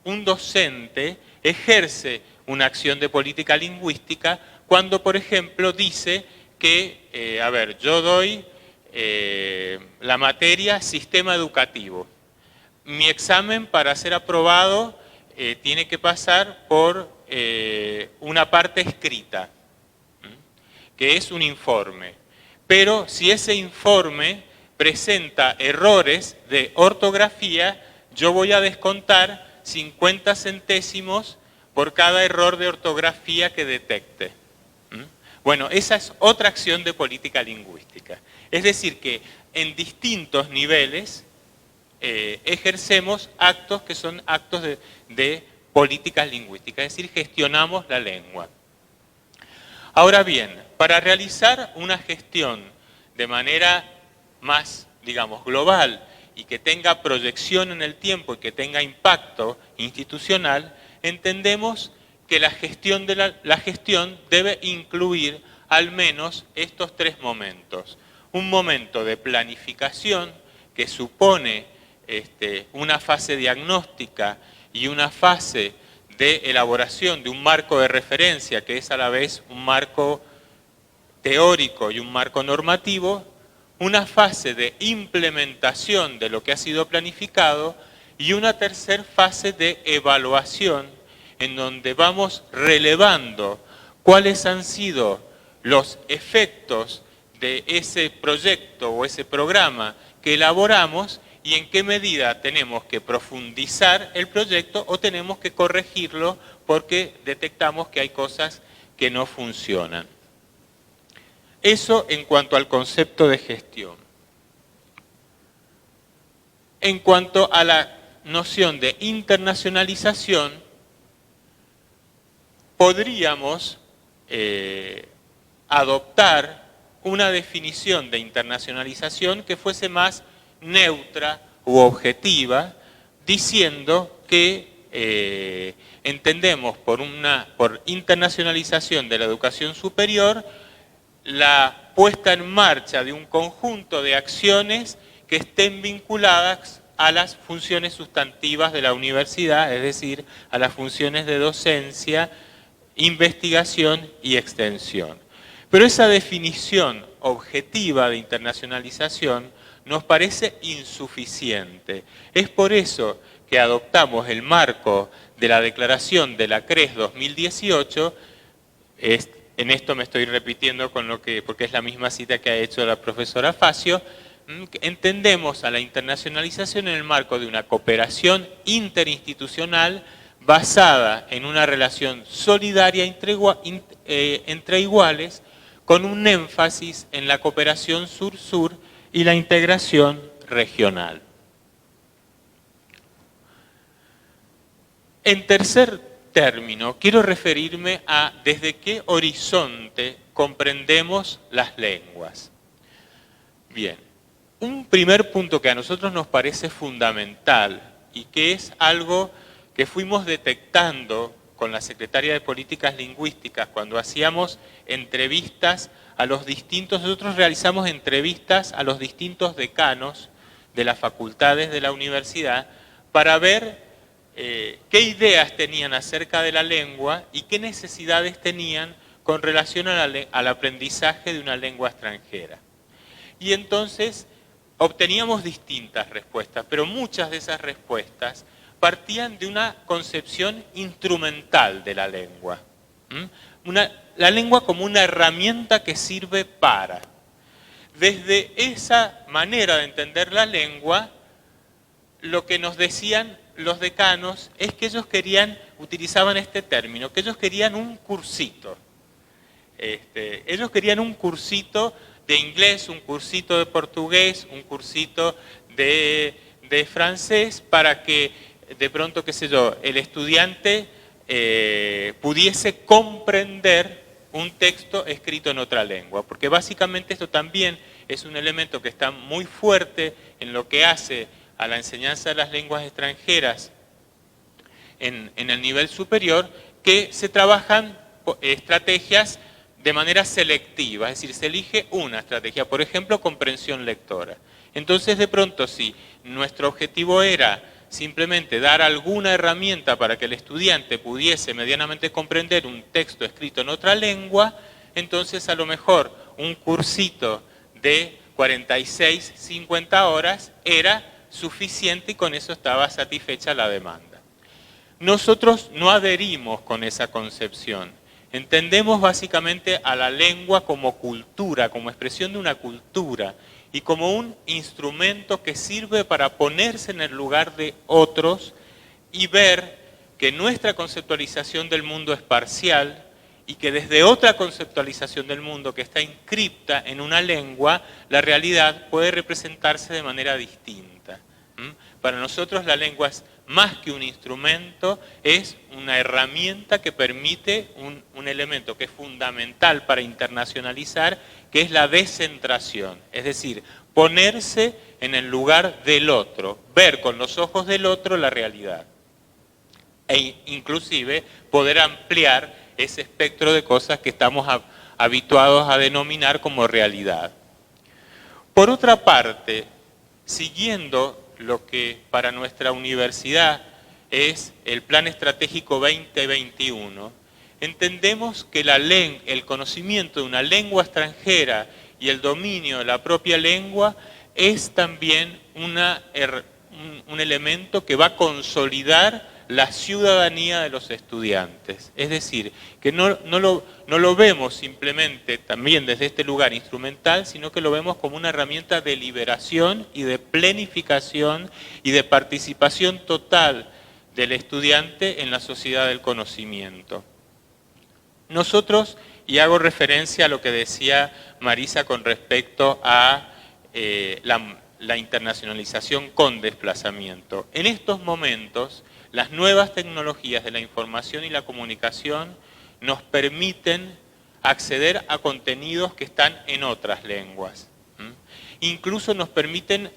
Speaker 4: un docente ejerce una acción de política lingüística cuando, por ejemplo, dice que, yo doy la materia sistema educativo. Mi examen para ser aprobado tiene que pasar por una parte escrita, que es un informe. Pero si ese informe presenta errores de ortografía, yo voy a descontar 50 centésimos por cada error de ortografía que detecte. Bueno, esa es otra acción de política lingüística. Es decir, que en distintos niveles ejercemos actos que son actos de políticas lingüísticas, es decir, gestionamos la lengua. Ahora bien, para realizar una gestión de manera más, digamos, global y que tenga proyección en el tiempo y que tenga impacto institucional, entendemos que la gestión debe incluir al menos estos tres momentos. Un momento de planificación que supone una fase diagnóstica y una fase de elaboración de un marco de referencia que es a la vez un marco teórico y un marco normativo, una fase de implementación de lo que ha sido planificado y una tercera fase de evaluación en donde vamos relevando cuáles han sido los efectos de ese proyecto o ese programa que elaboramos y en qué medida tenemos que profundizar el proyecto o tenemos que corregirlo porque detectamos que hay cosas que no funcionan. Eso en cuanto al concepto de gestión. En cuanto a la noción de internacionalización, podríamos adoptar una definición de internacionalización que fuese más neutra u objetiva, diciendo que entendemos por internacionalización de la educación superior la puesta en marcha de un conjunto de acciones que estén vinculadas a las funciones sustantivas de la universidad, es decir, a las funciones de docencia, investigación y extensión. Pero esa definición objetiva de internacionalización nos parece insuficiente. Es por eso que adoptamos el marco de la declaración de la CRES 2018, en esto me estoy repitiendo porque es la misma cita que ha hecho la profesora Facio. Entendemos a la internacionalización en el marco de una cooperación interinstitucional basada en una relación solidaria entre iguales, con un énfasis en la cooperación sur-sur y la integración regional. En tercer término, quiero referirme a desde qué horizonte comprendemos las lenguas. Bien, un primer punto que a nosotros nos parece fundamental y que es algo que fuimos detectando con la Secretaría de Políticas Lingüísticas cuando hacíamos entrevistas a los distintos, nosotros realizamos entrevistas a los distintos decanos de las facultades de la universidad para ver qué ideas tenían acerca de la lengua y qué necesidades tenían con relación al aprendizaje de una lengua extranjera. Y entonces obteníamos distintas respuestas, pero muchas de esas respuestas partían de una concepción instrumental de la lengua. La lengua como una herramienta que sirve para. Desde esa manera de entender la lengua, lo que nos decían los decanos es que ellos utilizaban este término, que ellos querían un cursito. Ellos querían un cursito de inglés, un cursito de portugués, un cursito de de francés para que de pronto, qué sé yo, el estudiante pudiese comprender un texto escrito en otra lengua, porque básicamente esto también es un elemento que está muy fuerte en lo que hace a la enseñanza de las lenguas extranjeras en el nivel superior, que se trabajan estrategias de manera selectiva, es decir, se elige una estrategia, por ejemplo, comprensión lectora. Entonces, de pronto, si nuestro objetivo era simplemente dar alguna herramienta para que el estudiante pudiese medianamente comprender un texto escrito en otra lengua, entonces a lo mejor un cursito de 46, 50 horas era suficiente y con eso estaba satisfecha la demanda. Nosotros no adherimos con esa concepción. Entendemos básicamente a la lengua como cultura, como expresión de una cultura y como un instrumento que sirve para ponerse en el lugar de otros y ver que nuestra conceptualización del mundo es parcial y que desde otra conceptualización del mundo que está inscripta en una lengua, la realidad puede representarse de manera distinta. Para nosotros la lengua es más que un instrumento, es una herramienta que permite un elemento que es fundamental para internacionalizar, que es la descentración, es decir, ponerse en el lugar del otro, ver con los ojos del otro la realidad. E inclusive poder ampliar ese espectro de cosas que estamos habituados a denominar como realidad. Por otra parte, siguiendo lo que para nuestra universidad es el Plan Estratégico 2021, entendemos que el conocimiento de una lengua extranjera y el dominio de la propia lengua es también un elemento que va a consolidar la ciudadanía de los estudiantes. Es decir, que no lo vemos simplemente también desde este lugar instrumental, sino que lo vemos como una herramienta de liberación y de plenificación y de participación total del estudiante en la sociedad del conocimiento. Nosotros, y hago referencia a lo que decía Marisa con respecto a la internacionalización con desplazamiento. En estos momentos, las nuevas tecnologías de la información y la comunicación nos permiten acceder a contenidos que están en otras lenguas. Incluso nos permiten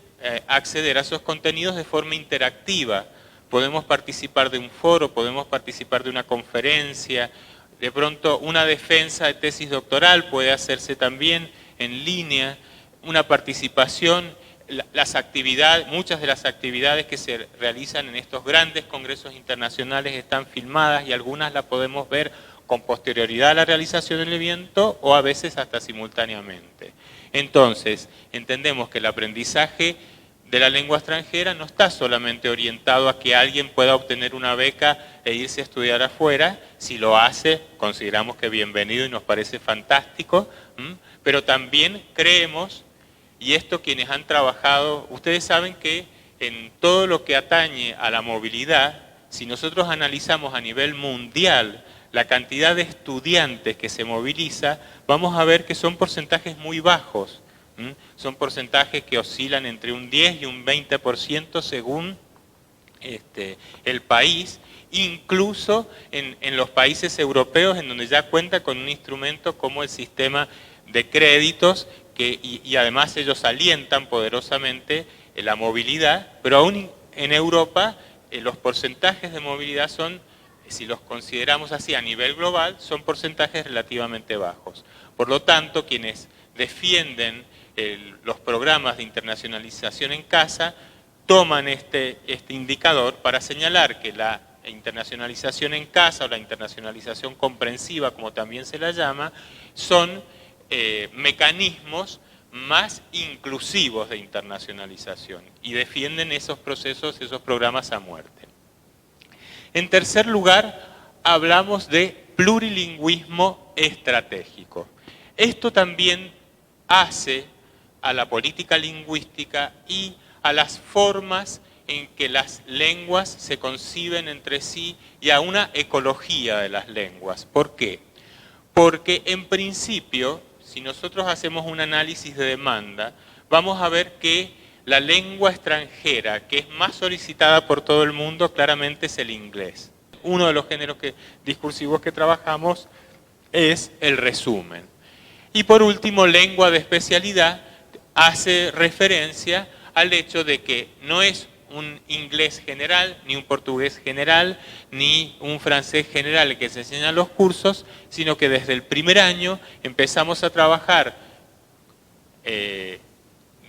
Speaker 4: acceder a esos contenidos de forma interactiva. Podemos participar de un foro, podemos participar de una conferencia, de pronto una defensa de tesis doctoral puede hacerse también en línea, una participación. Muchas de las actividades que se realizan en estos grandes congresos internacionales están filmadas y algunas las podemos ver con posterioridad a la realización del evento o a veces hasta simultáneamente. Entonces, entendemos que el aprendizaje de la lengua extranjera no está solamente orientado a que alguien pueda obtener una beca e irse a estudiar afuera. Si lo hace, consideramos que bienvenido y nos parece fantástico, pero también creemos, y esto quienes han trabajado, ustedes saben que en todo lo que atañe a la movilidad, si nosotros analizamos a nivel mundial la cantidad de estudiantes que se moviliza, vamos a ver que son porcentajes muy bajos. Son porcentajes que oscilan entre un 10 y un 20% según el país, incluso en los países europeos en donde ya cuenta con un instrumento como el sistema de créditos, y además ellos alientan poderosamente la movilidad, pero aún en Europa los porcentajes de movilidad son, si los consideramos así a nivel global, son porcentajes relativamente bajos. Por lo tanto, quienes defienden los programas de internacionalización en casa toman este indicador para señalar que la internacionalización en casa o la internacionalización comprensiva, como también se la llama, son mecanismos más inclusivos de internacionalización y defienden esos procesos, esos programas a muerte. En tercer lugar, hablamos de plurilingüismo estratégico. Esto también hace a la política lingüística y a las formas en que las lenguas se conciben entre sí y a una ecología de las lenguas. ¿Por qué? Porque en principio, si nosotros hacemos un análisis de demanda, vamos a ver que la lengua extranjera que es más solicitada por todo el mundo claramente es el inglés. Uno de los géneros discursivos que trabajamos es el resumen. Y por último, lengua de especialidad hace referencia al hecho de que no es un inglés general, ni un portugués general, ni un francés general el que se enseñan los cursos, sino que desde el primer año empezamos a trabajar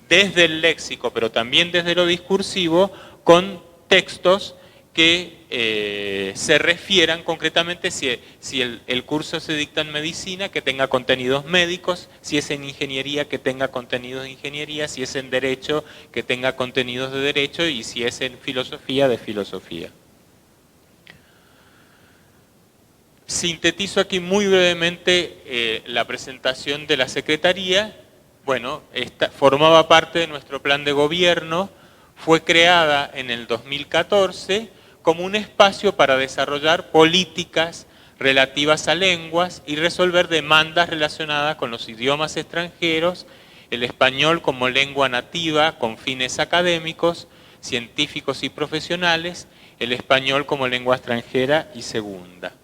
Speaker 4: desde el léxico, pero también desde lo discursivo, con textos que se refieran concretamente, si el curso se dicta en medicina, que tenga contenidos médicos, si es en ingeniería, que tenga contenidos de ingeniería, si es en derecho, que tenga contenidos de derecho, y si es en filosofía, de filosofía. Sintetizo aquí muy brevemente la presentación de la Secretaría. Bueno, esta formaba parte de nuestro plan de gobierno, fue creada en el 2014 como un espacio para desarrollar políticas relativas a lenguas y resolver demandas relacionadas con los idiomas extranjeros, el español como lengua nativa con fines académicos, científicos y profesionales, el español como lengua extranjera y segunda.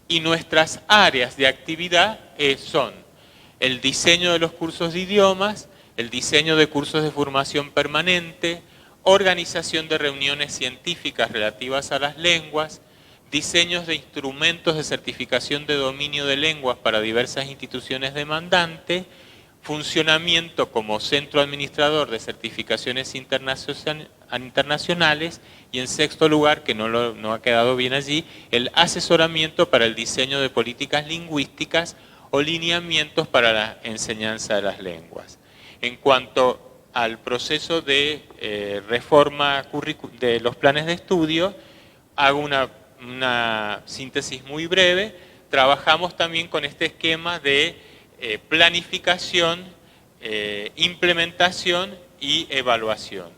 Speaker 4: Y nuestras áreas de actividad son el diseño de los cursos de idiomas, el diseño de cursos de formación permanente, organización de reuniones científicas relativas a las lenguas, diseños de instrumentos de certificación de dominio de lenguas para diversas instituciones demandantes, funcionamiento como centro administrador de certificaciones internacionales y en sexto lugar, que no ha quedado bien allí, el asesoramiento para el diseño de políticas lingüísticas o lineamientos para la enseñanza de las lenguas. En cuanto al proceso de reforma de los planes de estudio, hago una síntesis muy breve. Trabajamos también con este esquema de planificación, implementación y evaluación.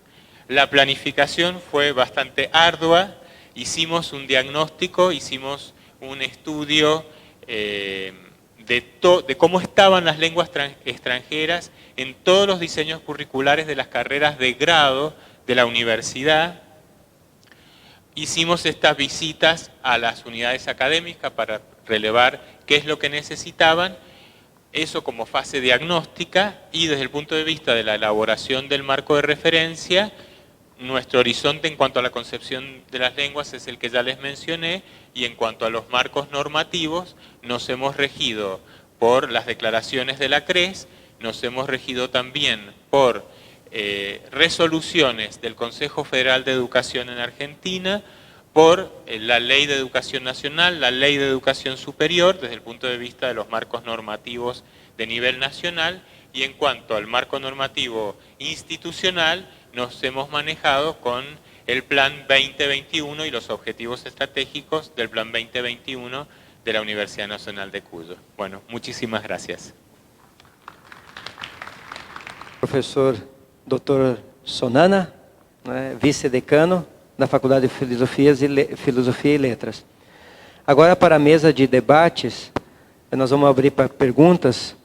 Speaker 4: La planificación fue bastante ardua, hicimos un diagnóstico, hicimos un estudio de cómo estaban las lenguas extranjeras en todos los diseños curriculares de las carreras de grado de la universidad. Hicimos estas visitas a las unidades académicas para relevar qué es lo que necesitaban, eso como fase diagnóstica, y desde el punto de vista de la elaboración del marco de referencia, nuestro horizonte en cuanto a la concepción de las lenguas es el que ya les mencioné, y en cuanto a los marcos normativos nos hemos regido por las declaraciones de la CRES, nos hemos regido también por resoluciones del Consejo Federal de Educación en Argentina, por la Ley de Educación Nacional, la Ley de Educación Superior, desde el punto de vista de los marcos normativos de nivel nacional, y en cuanto al marco normativo institucional, nos hemos manejado con el Plan 2021 y los objetivos estratégicos del Plan 2021 de la Universidad Nacional de Cuyo. Bueno, muchísimas gracias.
Speaker 2: Professor Dr. Sonana, vice-decano da Faculdade de Filosofia e Letras. Agora, para a mesa de debates, nós vamos abrir para perguntas.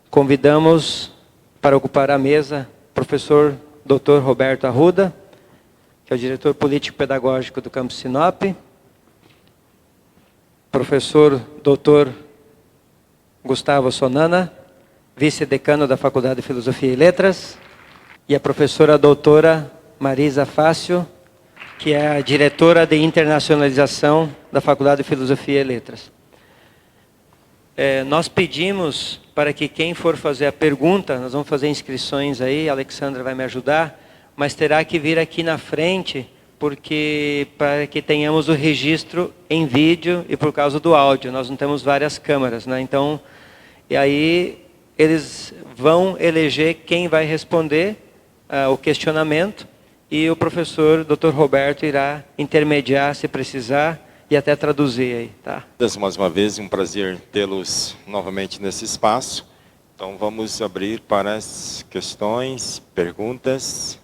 Speaker 2: Convidamos para ocupar a mesa o professor Dr. Roberto Arruda, que é o diretor político-pedagógico do Campus Sinop, professor Dr. Gustavo Sonana, vice-decano da Faculdade de Filosofia e Letras, e a professora doutora Marisa Fácio, que é a diretora de internacionalização da Faculdade de Filosofia e Letras. Nós pedimos para que quem for fazer a pergunta, nós vamos fazer inscrições aí, a Alexandra vai me ajudar, mas terá que vir aqui na frente, porque para que tenhamos o registro em vídeo e por causa do áudio, nós não temos várias câmeras, né? Então, e aí eles vão eleger quem vai responder o questionamento, e o professor Dr. Roberto irá intermediar se precisar e até traduzir aí, tá?
Speaker 5: Mais uma vez, um prazer tê-los novamente nesse espaço. Então vamos abrir para as questões, perguntas.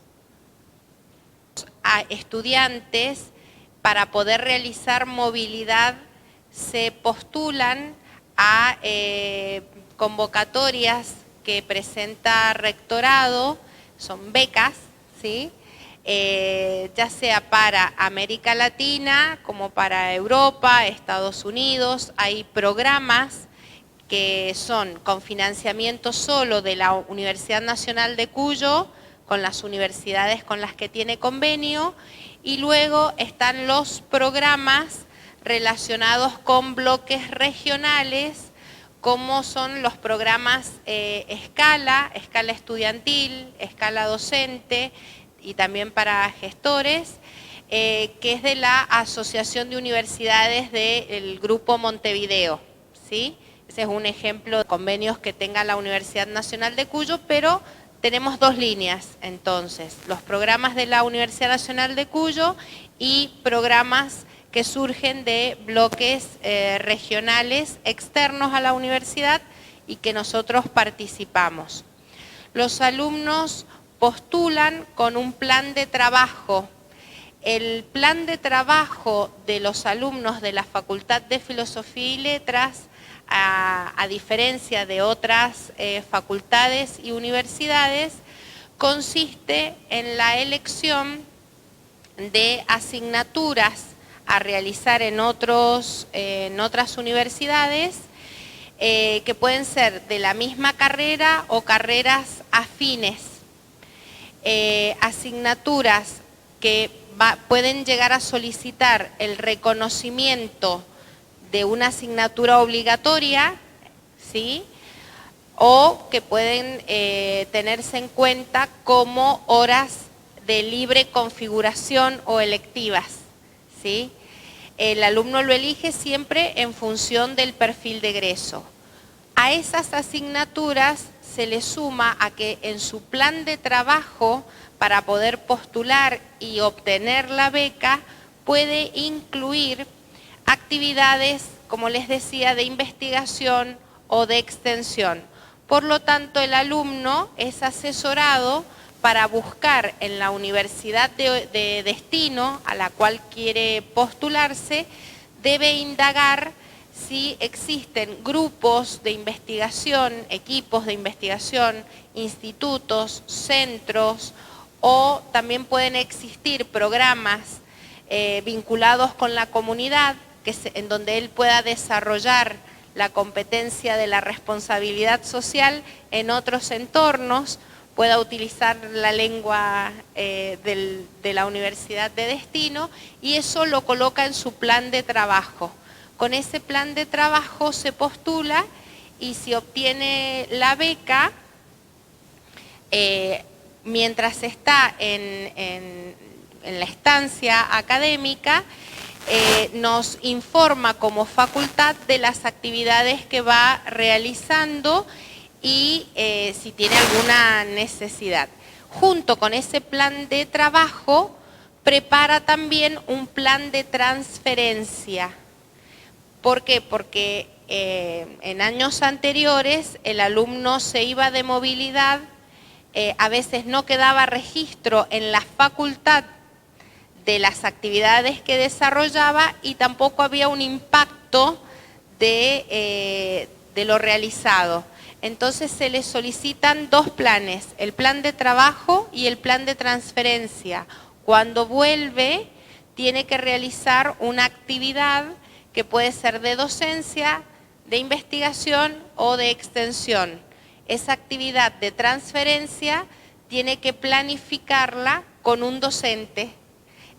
Speaker 3: A estudiantes, para poder realizar movilidad, se postulan a convocatorias que presenta rectorado, son becas, ¿sí? Ya sea para América Latina como para Europa, Estados Unidos. Hay programas que son con financiamiento solo de la Universidad Nacional de Cuyo, con las universidades con las que tiene convenio, y luego están los programas relacionados con bloques regionales, como son los programas escala estudiantil, escala docente y también para gestores, que es de la Asociación de Universidades del Grupo Montevideo, ¿sí? Ese es un ejemplo de convenios que tenga la Universidad Nacional de Cuyo, pero tenemos dos líneas entonces, los programas de la Universidad Nacional de Cuyo y programas que surgen de bloques regionales externos a la universidad y que nosotros participamos. Los alumnos postulan con un plan de trabajo. El plan de trabajo de los alumnos de la Facultad de Filosofía y Letras, a diferencia de otras facultades y universidades, consiste en la elección de asignaturas a realizar en otras universidades, que pueden ser de la misma carrera o carreras afines. Asignaturas que pueden llegar a solicitar el reconocimiento de una asignatura obligatoria, ¿sí? O que pueden tenerse en cuenta como horas de libre configuración o electivas, ¿sí? El alumno lo elige siempre en función del perfil de egreso. A esas asignaturas se le suma a que en su plan de trabajo, para poder postular y obtener la beca, puede incluir actividades, como les decía, de investigación o de extensión. Por lo tanto, el alumno es asesorado para buscar en la universidad de destino a la cual quiere postularse, debe indagar si existen grupos de investigación, equipos de investigación, institutos, centros, o también pueden existir programas vinculados con la comunidad, en donde él pueda desarrollar la competencia de la responsabilidad social en otros entornos, pueda utilizar la lengua de la universidad de destino, y eso lo coloca en su plan de trabajo. Con ese plan de trabajo se postula y si obtiene la beca, mientras está en la estancia académica, nos informa como facultad de las actividades que va realizando y si tiene alguna necesidad. Junto con ese plan de trabajo, prepara también un plan de transferencia. ¿Por qué? Porque en años anteriores el alumno se iba de movilidad, a veces no quedaba registro en la facultad de las actividades que desarrollaba y tampoco había un impacto de lo realizado. Entonces se le solicitan dos planes, el plan de trabajo y el plan de transferencia. Cuando vuelve, tiene que realizar una actividad que puede ser de docencia, de investigación o de extensión. Esa actividad de transferencia tiene que planificarla con un docente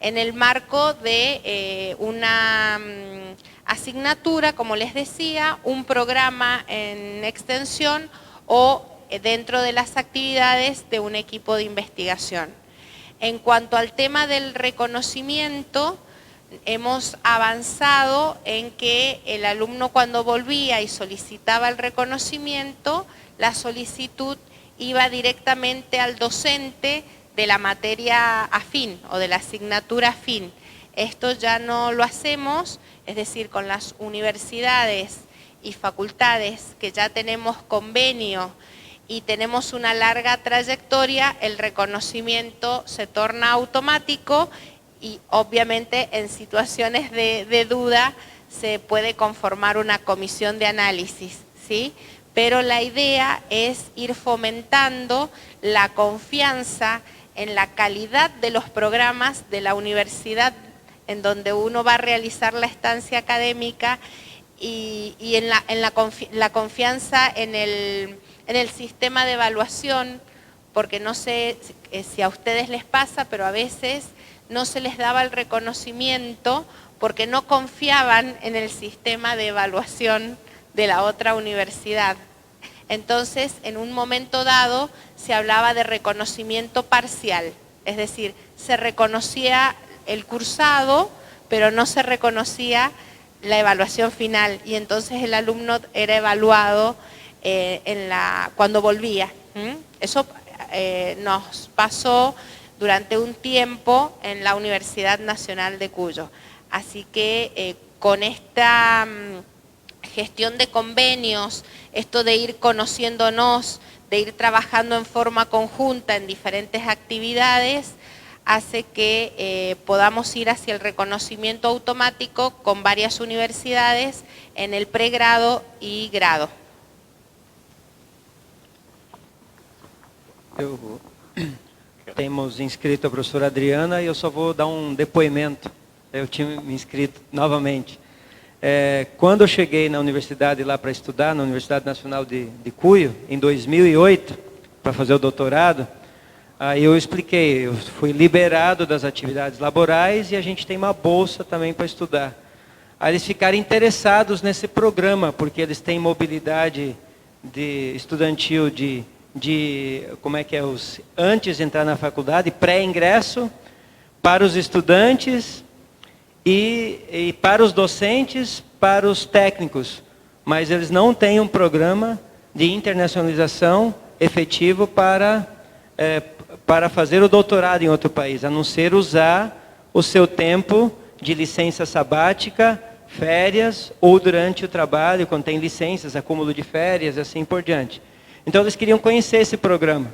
Speaker 3: en el marco de una asignatura, como les decía, un programa en extensión o dentro de las actividades de un equipo de investigación. En cuanto al tema del reconocimiento, hemos avanzado en que el alumno cuando volvía y solicitaba el reconocimiento, la solicitud iba directamente al docente de la materia afín o de la asignatura afín. Esto ya no lo hacemos, es decir, con las universidades y facultades que ya tenemos convenio y tenemos una larga trayectoria, el reconocimiento se torna automático y obviamente en situaciones de duda se puede conformar una comisión de análisis, ¿sí? pero la idea es ir fomentando la confianza en la calidad de los programas de la universidad en donde uno va a realizar la estancia académica y en la confianza en el sistema de evaluación, porque no sé si a ustedes les pasa, pero a veces no se les daba el reconocimiento porque no confiaban en el sistema de evaluación de la otra universidad. Entonces, en un momento dado, se hablaba de reconocimiento parcial, es decir, se reconocía el cursado, pero no se reconocía la evaluación final, y entonces el alumno era evaluado cuando volvía. Eso nos pasó durante un tiempo en la Universidad Nacional de Cuyo. Así que con esta gestión de convenios, esto de ir conociéndonos, de ir trabajando en forma conjunta en diferentes actividades, hace que podamos ir hacia el reconocimiento automático con varias universidades en el pregrado y grado.
Speaker 2: Temos inscrito a professora Adriana e eu só vou dar um depoimento. Eu tinha me inscrito novamente. Quando eu cheguei na universidade lá para estudar, na Universidade Nacional de Cuyo, em 2008, para fazer o doutorado, aí eu expliquei, eu fui liberado das atividades laborais e a gente tem uma bolsa também para estudar. Aí eles ficaram interessados nesse programa, porque eles têm mobilidade estudantil como é que é, antes de entrar na faculdade, pré-ingresso, para os estudantes e para os docentes, para os técnicos. Mas eles não têm um programa de internacionalização efetivo para fazer o doutorado em outro país, a não ser usar o seu tempo de licença sabática, férias, ou durante o trabalho, quando tem licenças, acúmulo de férias, assim por diante. Então eles queriam conhecer esse programa.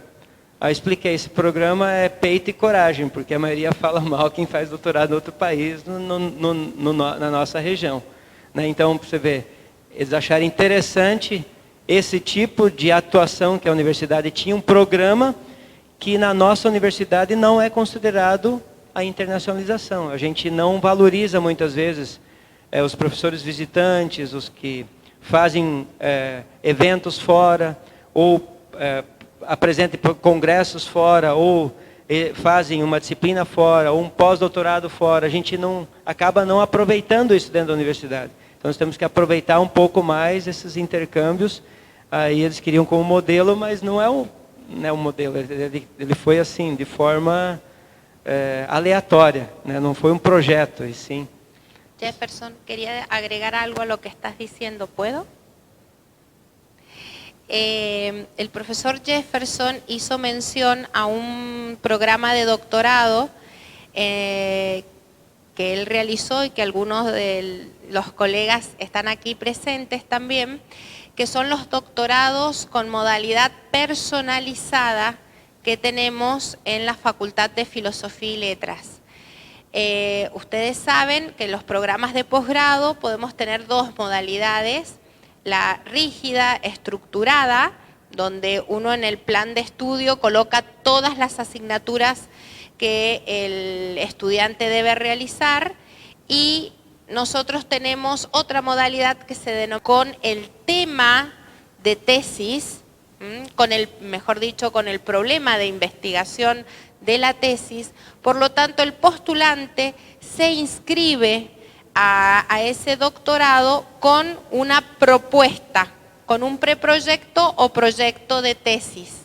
Speaker 2: Aí eu expliquei, esse programa é peito e coragem, porque a maioria fala mal quem faz doutorado em outro país, na nossa região. Então, para você ver, eles acharam interessante esse tipo de atuação que a universidade tinha, um programa que na nossa universidade não é considerado a internacionalização. A gente não valoriza muitas vezes os professores visitantes, os que fazem eventos fora, ou apresentem congressos fora, ou fazem uma disciplina fora, ou um pós-doutorado fora. A gente acaba não aproveitando isso dentro da universidade. Então nós temos que aproveitar um pouco mais esses intercâmbios. Aí eles queriam como modelo, mas não é um modelo. Ele foi assim, de forma aleatória, né? Não foi um projeto, e sim.
Speaker 3: Jefferson, quería agregar algo a lo que estás diciendo, ¿puedo? El profesor Jefferson hizo mención a un programa de doctorado que él realizó y que algunos de los colegas están aquí presentes también, que son los doctorados con modalidad personalizada que tenemos en la Facultad de Filosofía y Letras. Ustedes saben que en los programas de posgrado podemos tener dos modalidades: la rígida, estructurada, donde uno en el plan de estudio coloca todas las asignaturas que el estudiante debe realizar, y nosotros tenemos otra modalidad que se denomina con el tema de tesis, mejor dicho, con el problema de investigación de la tesis. Por lo tanto, el postulante se inscribe a ese doctorado con una propuesta, con un preproyecto o proyecto de tesis,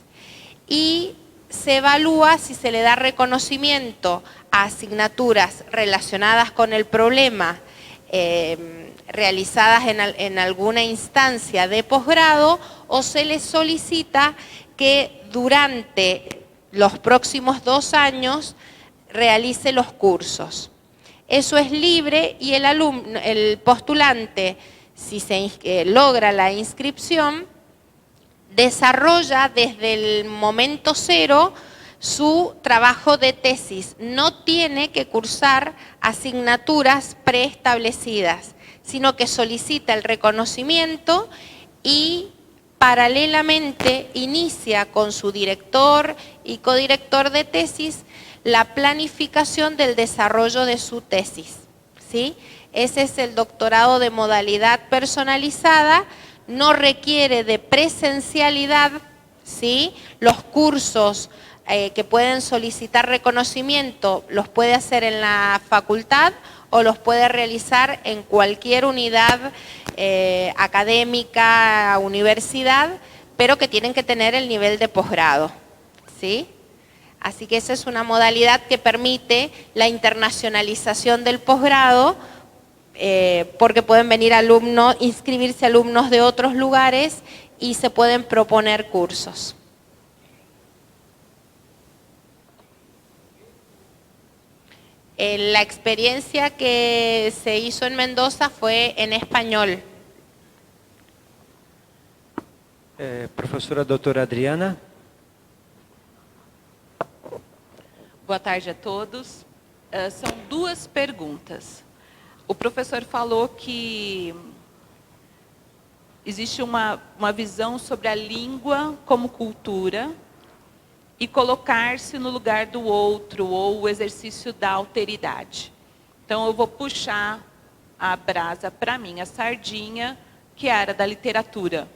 Speaker 3: y se evalúa si se le da reconocimiento a asignaturas relacionadas con el problema realizadas en alguna instancia de posgrado, o se le solicita que durante los próximos 2 años realice los cursos. Eso es libre, y el postulante, si se logra la inscripción, desarrolla desde el momento cero su trabajo de tesis. No tiene que cursar asignaturas preestablecidas, sino que solicita el reconocimiento y paralelamente inicia con su director y codirector de tesis la planificación del desarrollo de su tesis, ¿sí? Ese es el doctorado de modalidad personalizada, no requiere de presencialidad, ¿sí? Los cursos que pueden solicitar reconocimiento los puede hacer en la facultad o los puede realizar en cualquier unidad académica, universidad, pero que tienen que tener el nivel de posgrado, ¿sí? Así que esa es una modalidad que permite la internacionalización del posgrado, porque pueden venir alumnos, inscribirse alumnos de otros lugares y se pueden proponer cursos. La experiencia que se hizo en Mendoza fue en español.
Speaker 2: Professora doutora Adriana.
Speaker 6: Boa tarde a todos. São duas perguntas. O professor falou que existe uma visão sobre a língua como cultura e colocar-se no lugar do outro, ou o exercício da alteridade. Então, eu vou puxar a brasa para mim, a sardinha, que é a área da literatura.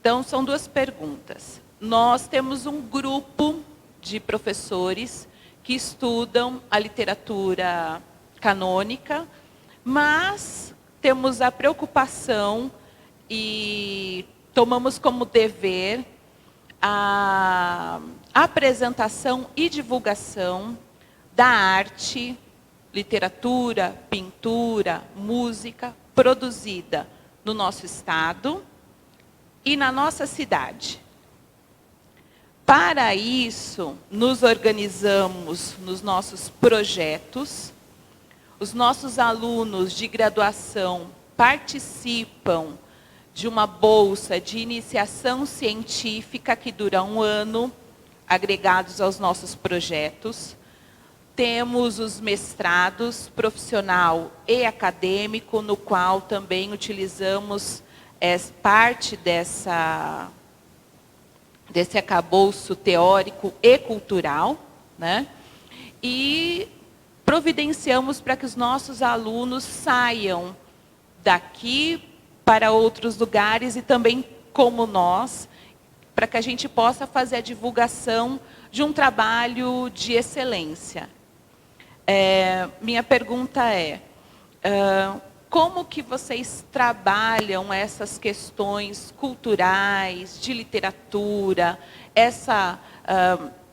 Speaker 6: Então, são duas perguntas. Nós temos um grupo de professores que estudam a literatura canônica, mas temos a preocupação e tomamos como dever a apresentação e divulgação da arte, literatura, pintura, música produzida no nosso estado e na nossa cidade. Para isso, nos organizamos nos nossos projetos. Os nossos alunos de graduação participam de uma bolsa de iniciação científica que dura 1 ano, agregados aos nossos projetos. Temos os mestrados profissional e acadêmico, no qual também utilizamos parte desse arcabouço teórico e cultural, né? E providenciamos para que os nossos alunos saiam daqui para outros lugares e também como nós, para que a gente possa fazer a divulgação de um trabalho de excelência. Minha pergunta é, como que vocês trabalham essas questões culturais, de literatura,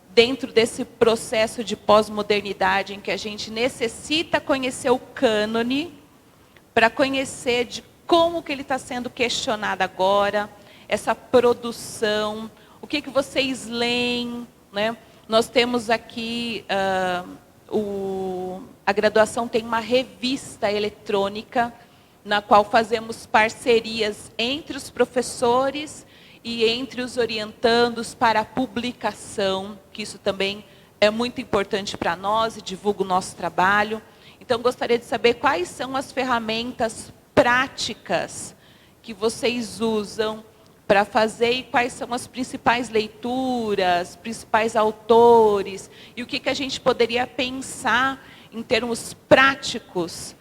Speaker 6: dentro desse processo de pós-modernidade em que a gente necessita conhecer o cânone para conhecer de como que ele está sendo questionado agora, essa produção, o que vocês leem, né? Nós temos aqui, a graduação tem uma revista eletrônica, na qual fazemos parcerias entre os professores e entre os orientandos para a publicação, que isso também é muito importante para nós e divulga o nosso trabalho. Então, gostaria de saber quais são as ferramentas práticas que vocês usam para fazer e quais são as principais leituras, principais autores, e o que a gente poderia pensar em termos práticos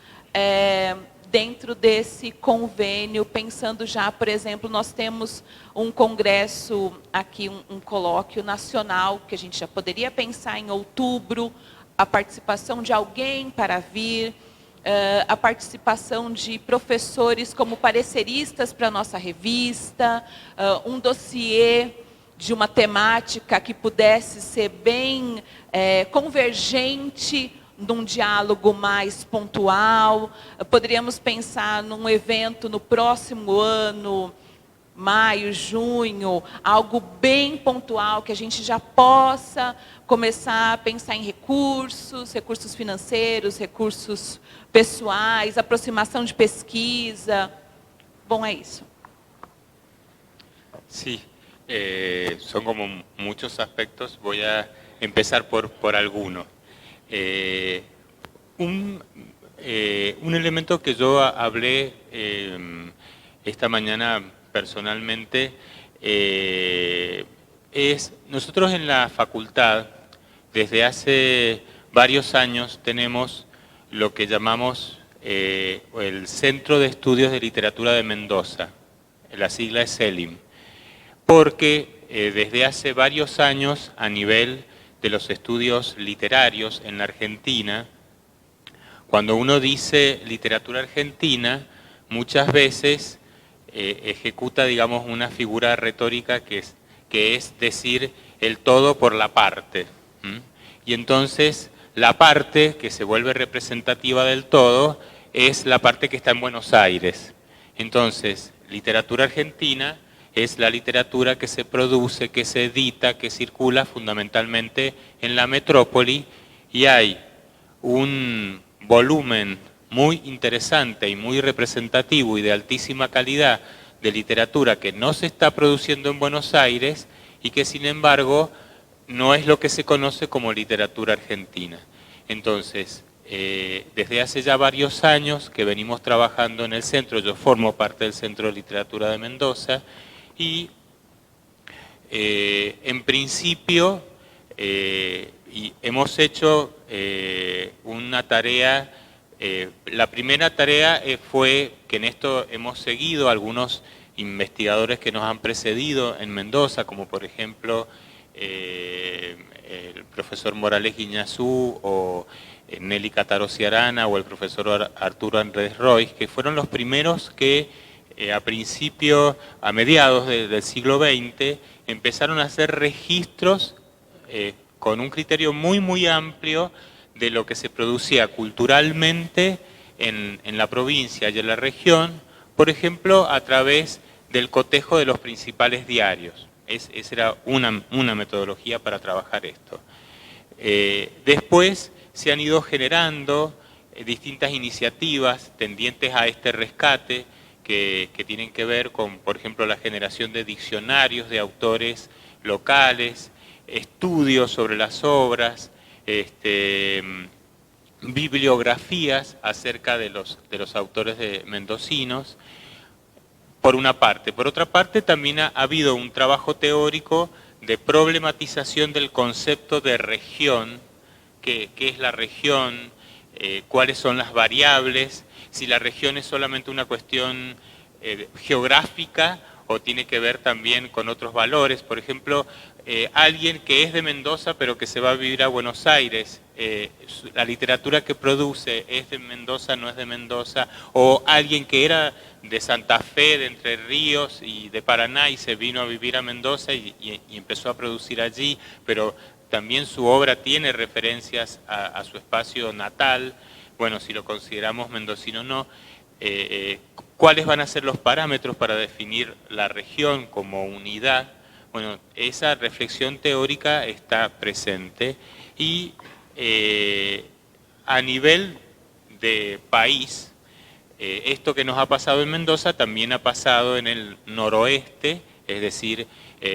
Speaker 6: dentro desse convênio, pensando já, por exemplo, nós temos um congresso aqui, um colóquio nacional, que a gente já poderia pensar em outubro, a participação de alguém para vir, a participação de professores como pareceristas para a nossa revista, um dossiê de uma temática que pudesse ser bem convergente, num diálogo mais pontual. Poderíamos pensar num evento no próximo ano, maio, junho, algo bem pontual, que a gente já possa começar a pensar em recursos financeiros, recursos pessoais, aproximação de pesquisa. Bom, é isso.
Speaker 4: Sí, son como muchos aspectos. Voy a empezar por alguno. Un elemento que yo hablé esta mañana personalmente, nosotros en la facultad, desde hace varios años, tenemos lo que llamamos el Centro de Estudios de Literatura de Mendoza, la sigla es CELIM, porque desde hace varios años, a nivel de los estudios literarios en la Argentina, cuando uno dice literatura argentina, muchas veces ejecuta, digamos, una figura retórica que es decir el todo por la parte. Y entonces la parte que se vuelve representativa del todo es la parte que está en Buenos Aires. Entonces, literatura argentina es la literatura que se produce, que se edita, que circula fundamentalmente en la metrópoli, y hay un volumen muy interesante y muy representativo y de altísima calidad de literatura que no se está produciendo en Buenos Aires y que sin embargo no es lo que se conoce como literatura argentina. Entonces, desde hace ya varios años que venimos trabajando en el centro, yo formo parte del Centro de Literatura de Mendoza y en principio hemos hecho una tarea, la primera tarea fue que en esto hemos seguido algunos investigadores que nos han precedido en Mendoza, como por ejemplo el profesor Morales Guiñazú o Nelly Catarossi Arana o el profesor Arturo Andrés Roy, que fueron los primeros que a mediados del siglo XX, empezaron a hacer registros con un criterio muy amplio de lo que se producía culturalmente en la provincia y en la región, por ejemplo, a través del cotejo de los principales diarios. Esa era una metodología para trabajar esto. Después se han ido generando distintas iniciativas tendientes a este rescate que tienen que ver con, por ejemplo, la generación de diccionarios de autores locales, estudios sobre las obras, bibliografías acerca de los autores mendocinos, por una parte. Por otra parte, también ha habido un trabajo teórico de problematización del concepto de región, qué es la región, cuáles son las variables, si la región es solamente una cuestión geográfica o tiene que ver también con otros valores. Por ejemplo, alguien que es de Mendoza pero que se va a vivir a Buenos Aires, la literatura que produce es de Mendoza, no es de Mendoza, o alguien que era de Santa Fe, de Entre Ríos y de Paraná y se vino a vivir a Mendoza y empezó a producir allí, pero también su obra tiene referencias a su espacio natal, bueno, si lo consideramos mendocino o no. ¿Cuáles van a ser los parámetros para definir la región como unidad? Bueno, esa reflexión teórica está presente y a nivel de país, esto que nos ha pasado en Mendoza también ha pasado en el noroeste, es decir,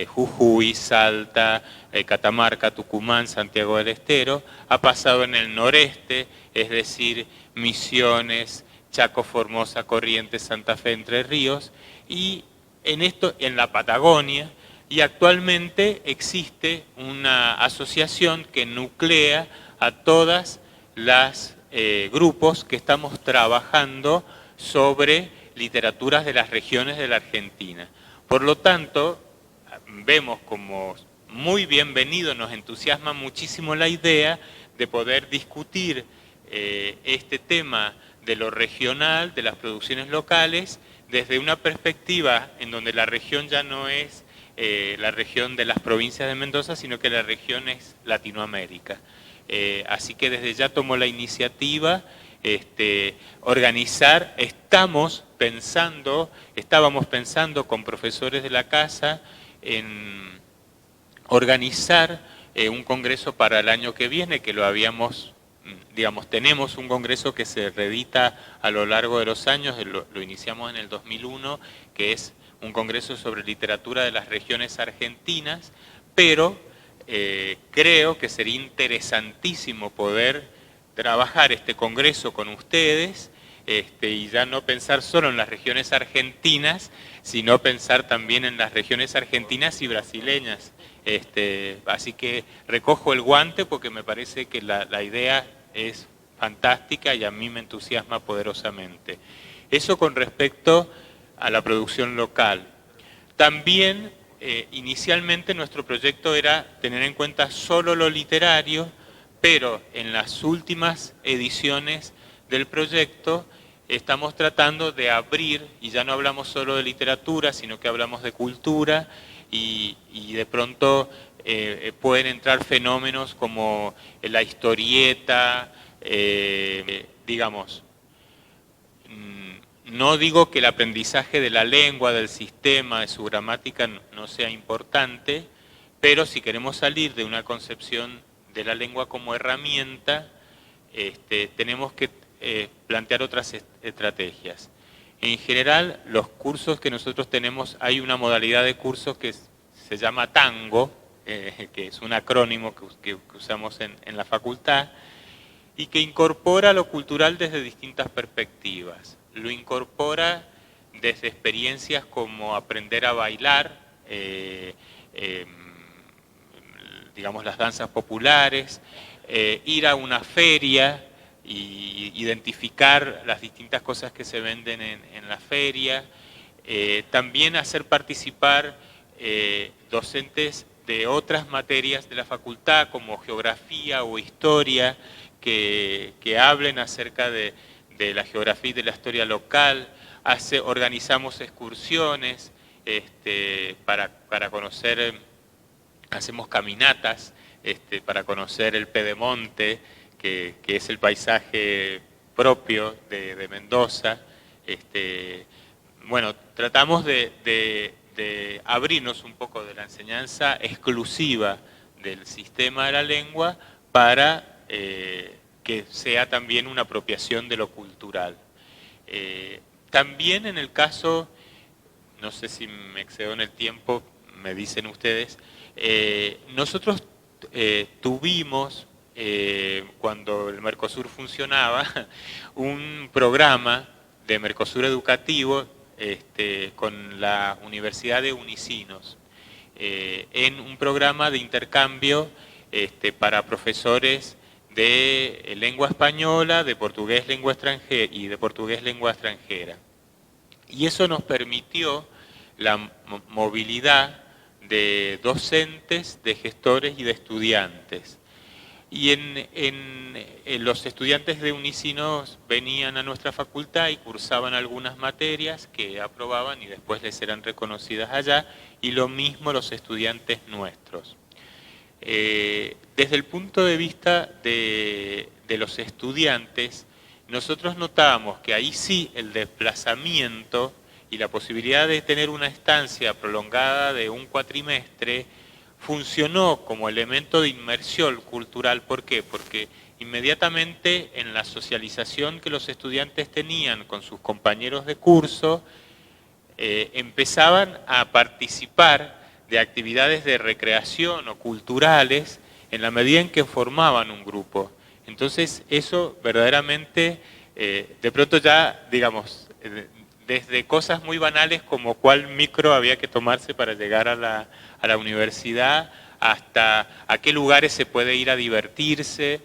Speaker 4: Jujuy, Salta, Catamarca, Tucumán, Santiago del Estero, ha pasado en el noreste, es decir, Misiones, Chaco, Formosa, Corrientes, Santa Fe, Entre Ríos, y en la Patagonia, y actualmente existe una asociación que nuclea a todas las grupos que estamos trabajando sobre literaturas de las regiones de la Argentina. Por lo tanto, vemos como muy bienvenido, nos entusiasma muchísimo la idea de poder discutir este tema de lo regional, de las producciones locales, desde una perspectiva en donde la región ya no es la región de las provincias de Mendoza, sino que la región es Latinoamérica. Así que desde ya tomó la iniciativa, organizar, estábamos pensando con profesores de la casa en organizar un congreso para el año que viene, que lo habíamos, tenemos un congreso que se reedita a lo largo de los años, lo iniciamos en el 2001, que es un congreso sobre literatura de las regiones argentinas, pero creo que sería interesantísimo poder trabajar este congreso con ustedes y ya no pensar solo en las regiones argentinas, sino pensar también en las regiones argentinas y brasileñas. Así que recojo el guante porque me parece que la idea es fantástica y a mí me entusiasma poderosamente. Eso con respecto a la producción local. También, inicialmente nuestro proyecto era tener en cuenta solo lo literario, pero en las últimas ediciones del proyecto estamos tratando de abrir, y ya no hablamos solo de literatura, sino que hablamos de cultura, y de pronto pueden entrar fenómenos como la historieta, digamos. No digo que el aprendizaje de la lengua, del sistema, de su gramática no sea importante, pero si queremos salir de una concepción de la lengua como herramienta, tenemos que plantear otras estrategias. En general, los cursos que nosotros tenemos, hay una modalidad de cursos que se llama TANGO, que es un acrónimo que usamos en la facultad, y que incorpora lo cultural desde distintas perspectivas. Lo incorpora desde experiencias como aprender a bailar, digamos las danzas populares, ir a una feria y identificar las distintas cosas que se venden en la feria, también hacer participar docentes de otras materias de la facultad como geografía o historia que hablen acerca de la geografía y de la historia local. Organizamos excursiones para conocer, hacemos caminatas para conocer el Pedemonte, que es el paisaje propio de Mendoza. Bueno, tratamos de abrirnos un poco de la enseñanza exclusiva del sistema de la lengua para que sea también una apropiación de lo cultural. También en el caso, no sé si me excedo en el tiempo, me dicen ustedes, nosotros tuvimos, cuando el Mercosur funcionaba, un programa de Mercosur educativo con la Universidad de Unicinos, en un programa de intercambio para profesores de lengua española, de portugués lengua extranjera y de portugués lengua extranjera. Y eso nos permitió la movilidad de docentes, de gestores y de estudiantes. Y los estudiantes de Unicinos venían a nuestra facultad y cursaban algunas materias que aprobaban y después les eran reconocidas allá, y lo mismo los estudiantes nuestros. Desde el punto de vista de los estudiantes, nosotros notábamos que ahí sí el desplazamiento y la posibilidad de tener una estancia prolongada de un cuatrimestre funcionó como elemento de inmersión cultural. ¿Por qué? Porque inmediatamente en la socialización que los estudiantes tenían con sus compañeros de curso, empezaban a participar de actividades de recreación o culturales en la medida en que formaban un grupo. Entonces eso verdaderamente, de pronto ya, digamos, desde cosas muy banales como cuál micro había que tomarse para llegar a la universidad, hasta a qué lugares se puede ir a divertirse,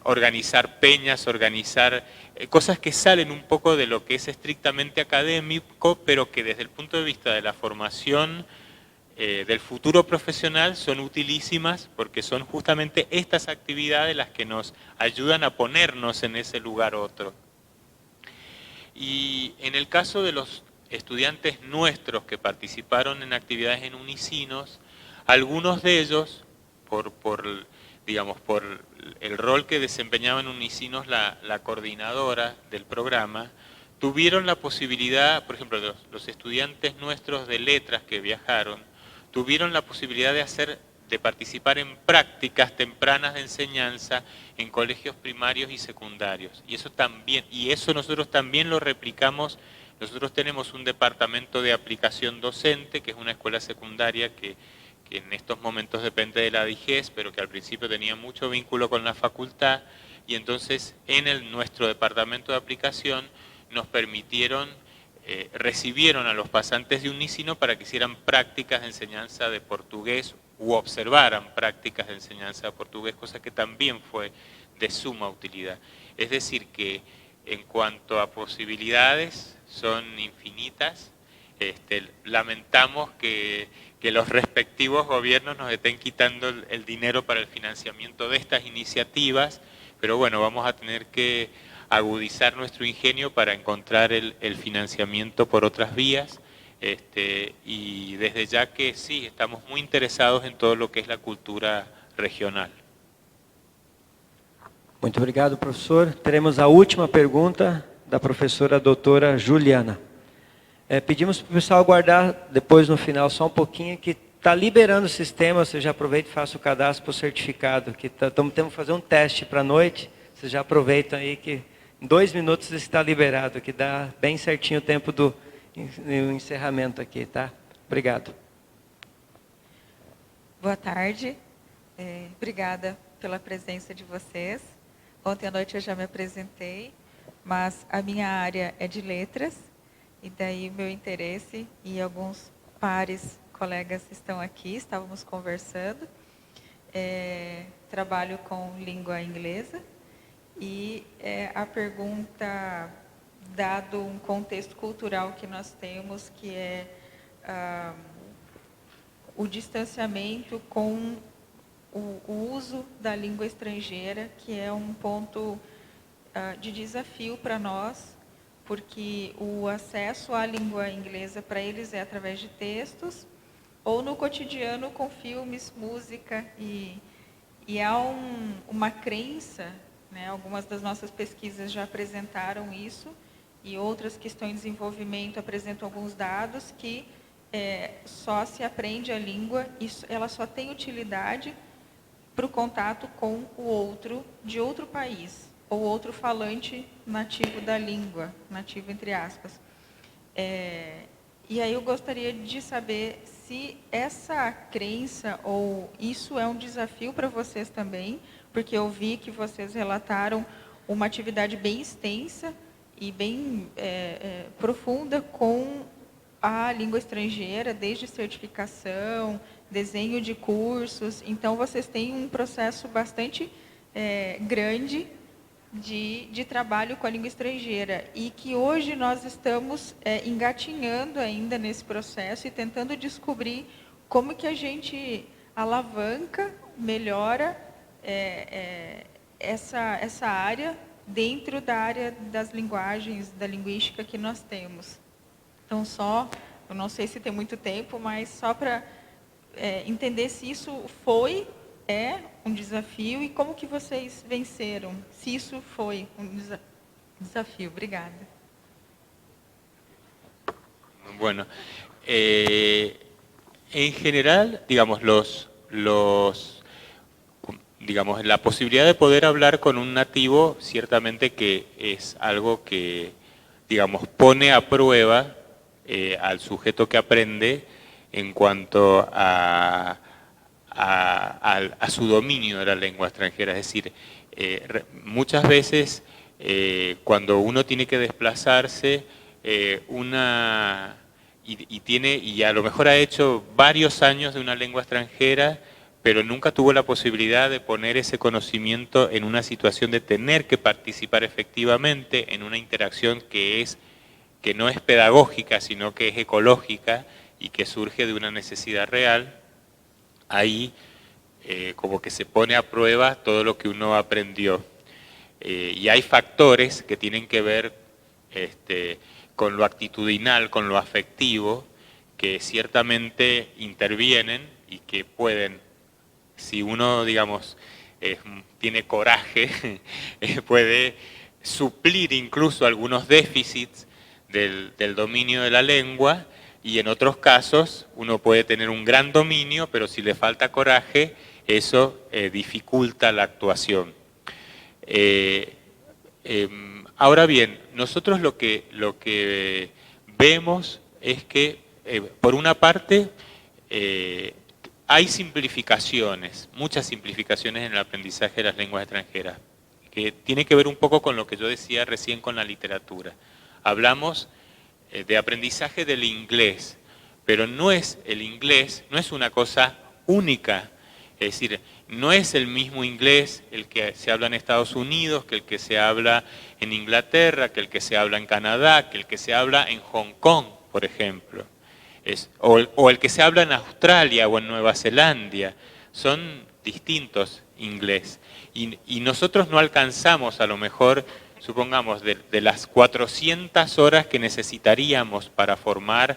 Speaker 4: organizar peñas, organizar cosas que salen un poco de lo que es estrictamente académico, pero que desde el punto de vista de la formación del futuro profesional son utilísimas, porque son justamente estas actividades las que nos ayudan a ponernos en ese lugar otro. Y en el caso de los estudiantes nuestros que participaron en actividades en Unicinos, algunos de ellos, por el rol que desempeñaba en Unicinos la coordinadora del programa, tuvieron la posibilidad, por ejemplo, los estudiantes nuestros de letras que viajaron, tuvieron la posibilidad de participar en prácticas tempranas de enseñanza en colegios primarios y secundarios. Y eso nosotros también lo replicamos. Nosotros tenemos un departamento de aplicación docente, que es una escuela secundaria que en estos momentos depende de la DIGES, pero que al principio tenía mucho vínculo con la facultad, y entonces en nuestro departamento de aplicación nos permitieron, recibieron a los pasantes de Unísino para que hicieran prácticas de enseñanza de portugués u observaran prácticas de enseñanza de portugués, cosa que también fue de suma utilidad. Es decir que en cuanto a posibilidades son infinitas. Lamentamos que los respectivos gobiernos nos estén quitando el dinero para el financiamiento de estas iniciativas, pero bueno, vamos a tener que agudizar nuestro ingenio para encontrar el financiamiento por otras vías, y desde ya que sí, estamos muy interesados en todo lo que es la cultura regional.
Speaker 2: Muito obrigado, professor. Teremos a última pergunta da professora doutora Juliana. Pedimos para o pessoal aguardar depois no final só um pouquinho, que está liberando o sistema. Você já aproveita e faça o cadastro para o certificado, que estamos tendo que fazer um teste para a noite. Vocês já aproveitam aí que em 2 minutos está liberado, que dá bem certinho o tempo do encerramento aqui, tá? Obrigado.
Speaker 7: Boa tarde. Obrigada pela presença de vocês. Ontem à noite eu já me apresentei, mas a minha área é de letras, e daí o meu interesse, e alguns pares, colegas estão aqui, estávamos conversando. Trabalho com língua inglesa, e a pergunta, dado um contexto cultural que nós temos, que é o distanciamento com o uso da língua estrangeira, que é um ponto de desafio para nós, porque o acesso à língua inglesa para eles é através de textos, ou no cotidiano com filmes, música, e há uma crença, né, algumas das nossas pesquisas já apresentaram isso, e outras que estão em desenvolvimento apresentam alguns dados, que só se aprende a língua, ela só tem utilidade para o contato com o outro de outro país, ou outro falante nativo da língua, nativo entre aspas. E aí eu gostaria de saber se essa crença, ou isso é um desafio para vocês também, porque eu vi que vocês relataram uma atividade bem extensa e bem profunda com a língua estrangeira, desde certificação, desenho de cursos. Então, vocês têm um processo bastante grande de trabalho com a língua estrangeira, e que hoje nós estamos engatinhando ainda nesse processo e tentando descobrir como que a gente alavanca, melhora essa área dentro da área das linguagens, da linguística que nós temos. Então, eu não sei se tem muito tempo, mas só para entender se isso é um desafio, e como que vocês venceram, se isso foi um desafio. Obrigada.
Speaker 4: Bueno, en general, digamos, la posibilidad de poder hablar con un nativo, ciertamente que es algo que, digamos, pone a prueba al sujeto que aprende en cuanto a su dominio de la lengua extranjera. Es decir, muchas veces cuando uno tiene que desplazarse y a lo mejor ha hecho varios años de una lengua extranjera, pero nunca tuvo la posibilidad de poner ese conocimiento en una situación de tener que participar efectivamente en una interacción que no es pedagógica, sino que es ecológica y que surge de una necesidad real. Ahí como que se pone a prueba todo lo que uno aprendió. Y hay factores que tienen que ver con lo actitudinal, con lo afectivo, que ciertamente intervienen y que pueden, si uno, digamos, tiene coraje, puede suplir incluso algunos déficits del dominio de la lengua, y en otros casos uno puede tener un gran dominio, pero si le falta coraje, eso dificulta la actuación. Ahora bien, nosotros lo que vemos es que, por una parte, hay simplificaciones, muchas simplificaciones en el aprendizaje de las lenguas extranjeras. que tiene que ver un poco con lo que yo decía recién con la literatura. Hablamos de aprendizaje del inglés, pero no es el inglés, no es una cosa única. Es decir, no es el mismo inglés el que se habla en Estados Unidos, que el que se habla en Inglaterra, que el que se habla en Canadá, que el que se habla en Hong Kong, por ejemplo. O el que se habla en Australia o en Nueva Zelanda. Son distintos inglés. Y nosotros no alcanzamos, a lo mejor, supongamos, de las 400 horas que necesitaríamos para formar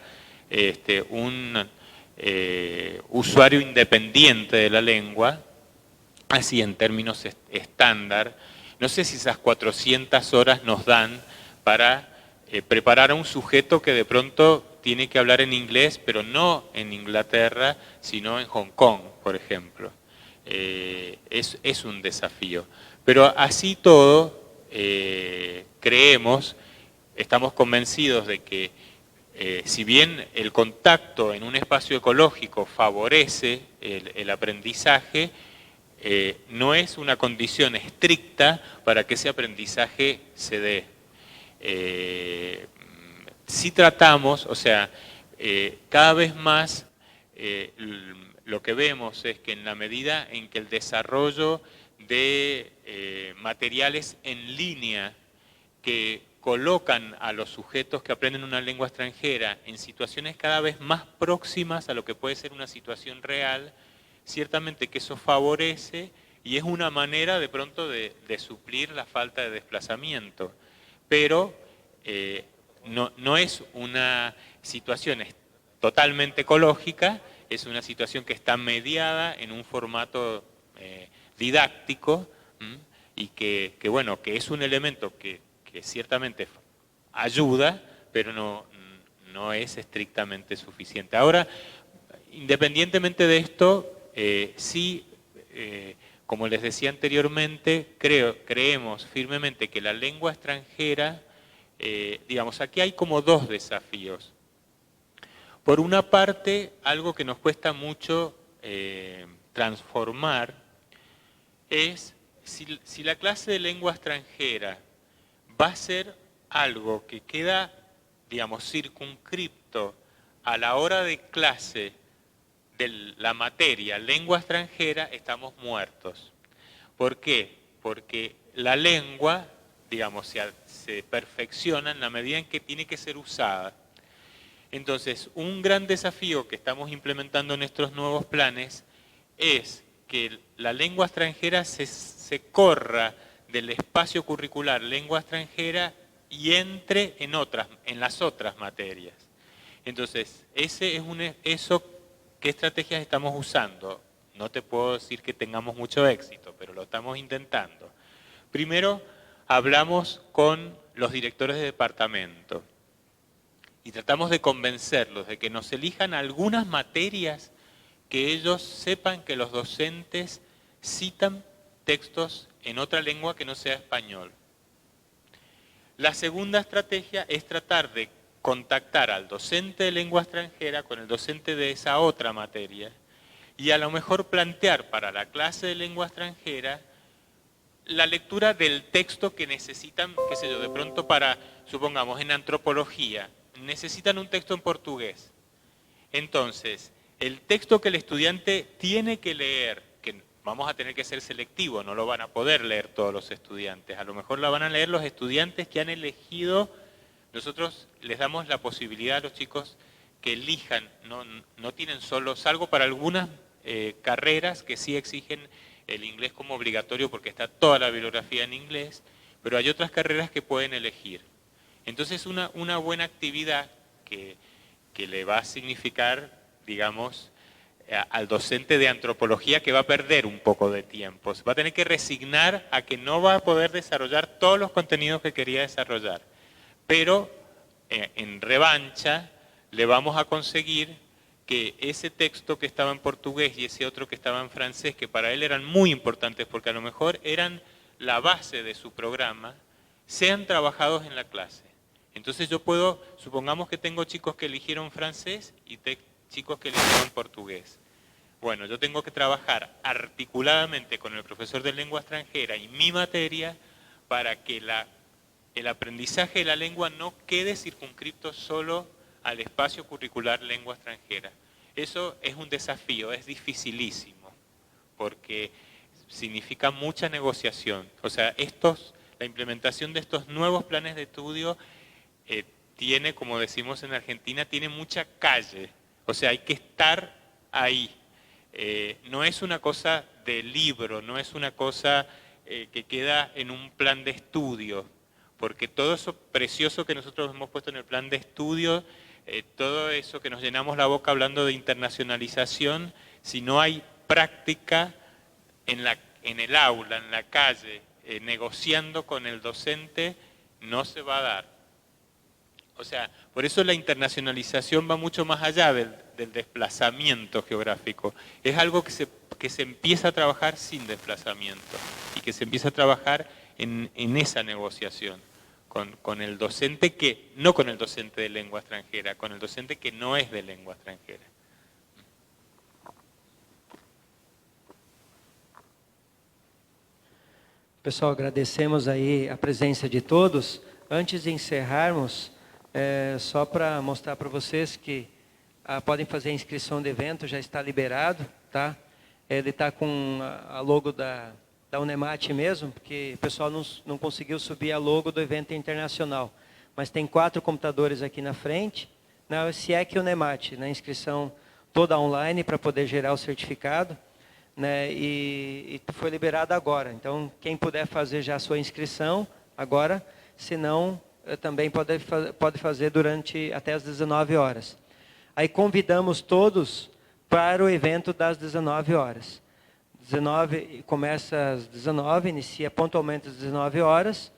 Speaker 4: un usuario independiente de la lengua, así en términos estándar, no sé si esas 400 horas nos dan para preparar a un sujeto que de pronto tiene que hablar en inglés, pero no en Inglaterra, sino en Hong Kong, por ejemplo. Es un desafío. Pero así todo, estamos convencidos de que si bien el contacto en un espacio ecológico favorece el aprendizaje, no es una condición estricta para que ese aprendizaje se dé. Si tratamos, o sea, cada vez más lo que vemos es que en la medida en que el desarrollo de materiales en línea que colocan a los sujetos que aprenden una lengua extranjera en situaciones cada vez más próximas a lo que puede ser una situación real, ciertamente que eso favorece y es una manera de pronto de suplir la falta de desplazamiento. Pero no es una situación totalmente ecológica, es una situación que está mediada en un formato didáctico y que es un elemento que ciertamente ayuda, pero no es estrictamente suficiente. Ahora, independientemente de esto, sí, como les decía anteriormente, creemos firmemente que la lengua extranjera, digamos, aquí hay como dos desafíos. Por una parte, algo que nos cuesta mucho transformar es si la clase de lengua extranjera va a ser algo que queda, digamos, circunscripto a la hora de clase de la materia lengua extranjera, estamos muertos. ¿Por qué? Porque la lengua, digamos, se perfecciona en la medida en que tiene que ser usada. Entonces, un gran desafío que estamos implementando en estos nuevos planes es que la lengua extranjera se corra del espacio curricular lengua extranjera y entre en las otras materias. Entonces, ¿qué estrategias estamos usando? No te puedo decir que tengamos mucho éxito, pero lo estamos intentando. Primero, hablamos con los directores de departamento y tratamos de convencerlos de que nos elijan algunas materias que ellos sepan que los docentes citan textos en otra lengua que no sea español. La segunda estrategia es tratar de contactar al docente de lengua extranjera con el docente de esa otra materia y a lo mejor plantear para la clase de lengua extranjera la lectura del texto que necesitan, qué sé yo, de pronto supongamos, en antropología, necesitan un texto en portugués. Entonces, el texto que el estudiante tiene que leer, que vamos a tener que ser selectivos, no lo van a poder leer todos los estudiantes, a lo mejor lo van a leer los estudiantes que han elegido. Nosotros les damos la posibilidad a los chicos que elijan, no tienen solo, salvo para algunas carreras que sí exigen el inglés como obligatorio porque está toda la bibliografía en inglés, pero hay otras carreras que pueden elegir. Entonces una buena actividad que le va a significar, digamos, al docente de antropología que va a perder un poco de tiempo. Se va a tener que resignar a que no va a poder desarrollar todos los contenidos que quería desarrollar. Pero en revancha le vamos a conseguir que ese texto que estaba en portugués y ese otro que estaba en francés, que para él eran muy importantes porque a lo mejor eran la base de su programa, sean trabajados en la clase. Entonces supongamos que tengo chicos que eligieron francés y chicos que eligieron portugués. Bueno, yo tengo que trabajar articuladamente con el profesor de lengua extranjera y mi materia para que el aprendizaje de la lengua no quede circunscrito solo al espacio curricular lengua extranjera. Eso es un desafío, es dificilísimo, porque significa mucha negociación. O sea, la implementación de estos nuevos planes de estudio tiene, como decimos en Argentina, tiene mucha calle. O sea, hay que estar ahí. No es una cosa de libro, no es una cosa que queda en un plan de estudio, porque todo eso precioso que nosotros hemos puesto en el plan de estudio, todo eso que nos llenamos la boca hablando de internacionalización, si no hay práctica en el aula, en la calle, negociando con el docente, no se va a dar. O sea, por eso la internacionalización va mucho más allá del desplazamiento geográfico. Es algo que se empieza a trabajar sin desplazamiento y que se empieza a trabajar en esa negociación con el docente no con el docente de lengua extranjera, con el docente que no es de lengua extranjera.
Speaker 2: Pessoal, agradecemos aí a presença de todos. Antes de encerrarmos, só para mostrar para vocês que podem fazer a inscrição do evento, já está liberado, tá? Ele está com a logo da Unemat mesmo, porque o pessoal não conseguiu subir a logo do evento internacional. Mas tem 4 computadores aqui na frente, na SIEC Unemat, na inscrição toda online para poder gerar o certificado, né? E foi liberado agora. Então, quem puder fazer já a sua inscrição agora, se não, também pode fazer até as 19 horas. Aí convidamos todos para o evento das 19 horas. 19, começa às 19, inicia pontualmente às 19 horas,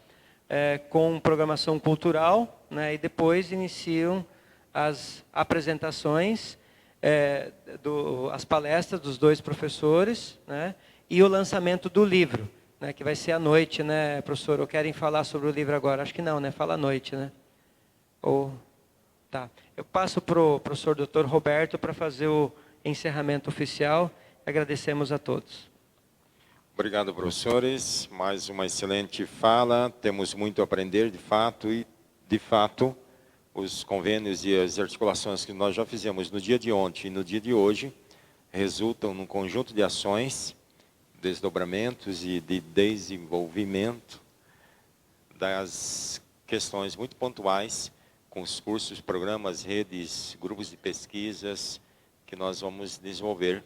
Speaker 2: com programação cultural, né, e depois iniciam as apresentações, as palestras dos 2 professores, né, e o lançamento do livro, né, que vai ser à noite, né, professor? Ou querem falar sobre o livro agora? Acho que não, né? Fala à noite, né? Tá. Eu passo para o professor Dr. Roberto para fazer o encerramento oficial. Agradecemos a todos.
Speaker 5: Obrigado, professores. Mais uma excelente fala. Temos muito a aprender, de fato, e, de fato, os convênios e as articulações que nós já fizemos no dia de ontem e no dia de hoje resultam num conjunto de ações, desdobramentos e de desenvolvimento das questões muito pontuais com os cursos, programas, redes, grupos de pesquisas que nós vamos desenvolver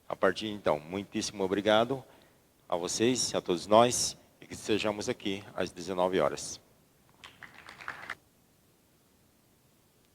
Speaker 5: a partir de então. Muitíssimo obrigado a vocês, a todos nós, e que estejamos aqui às 19 horas.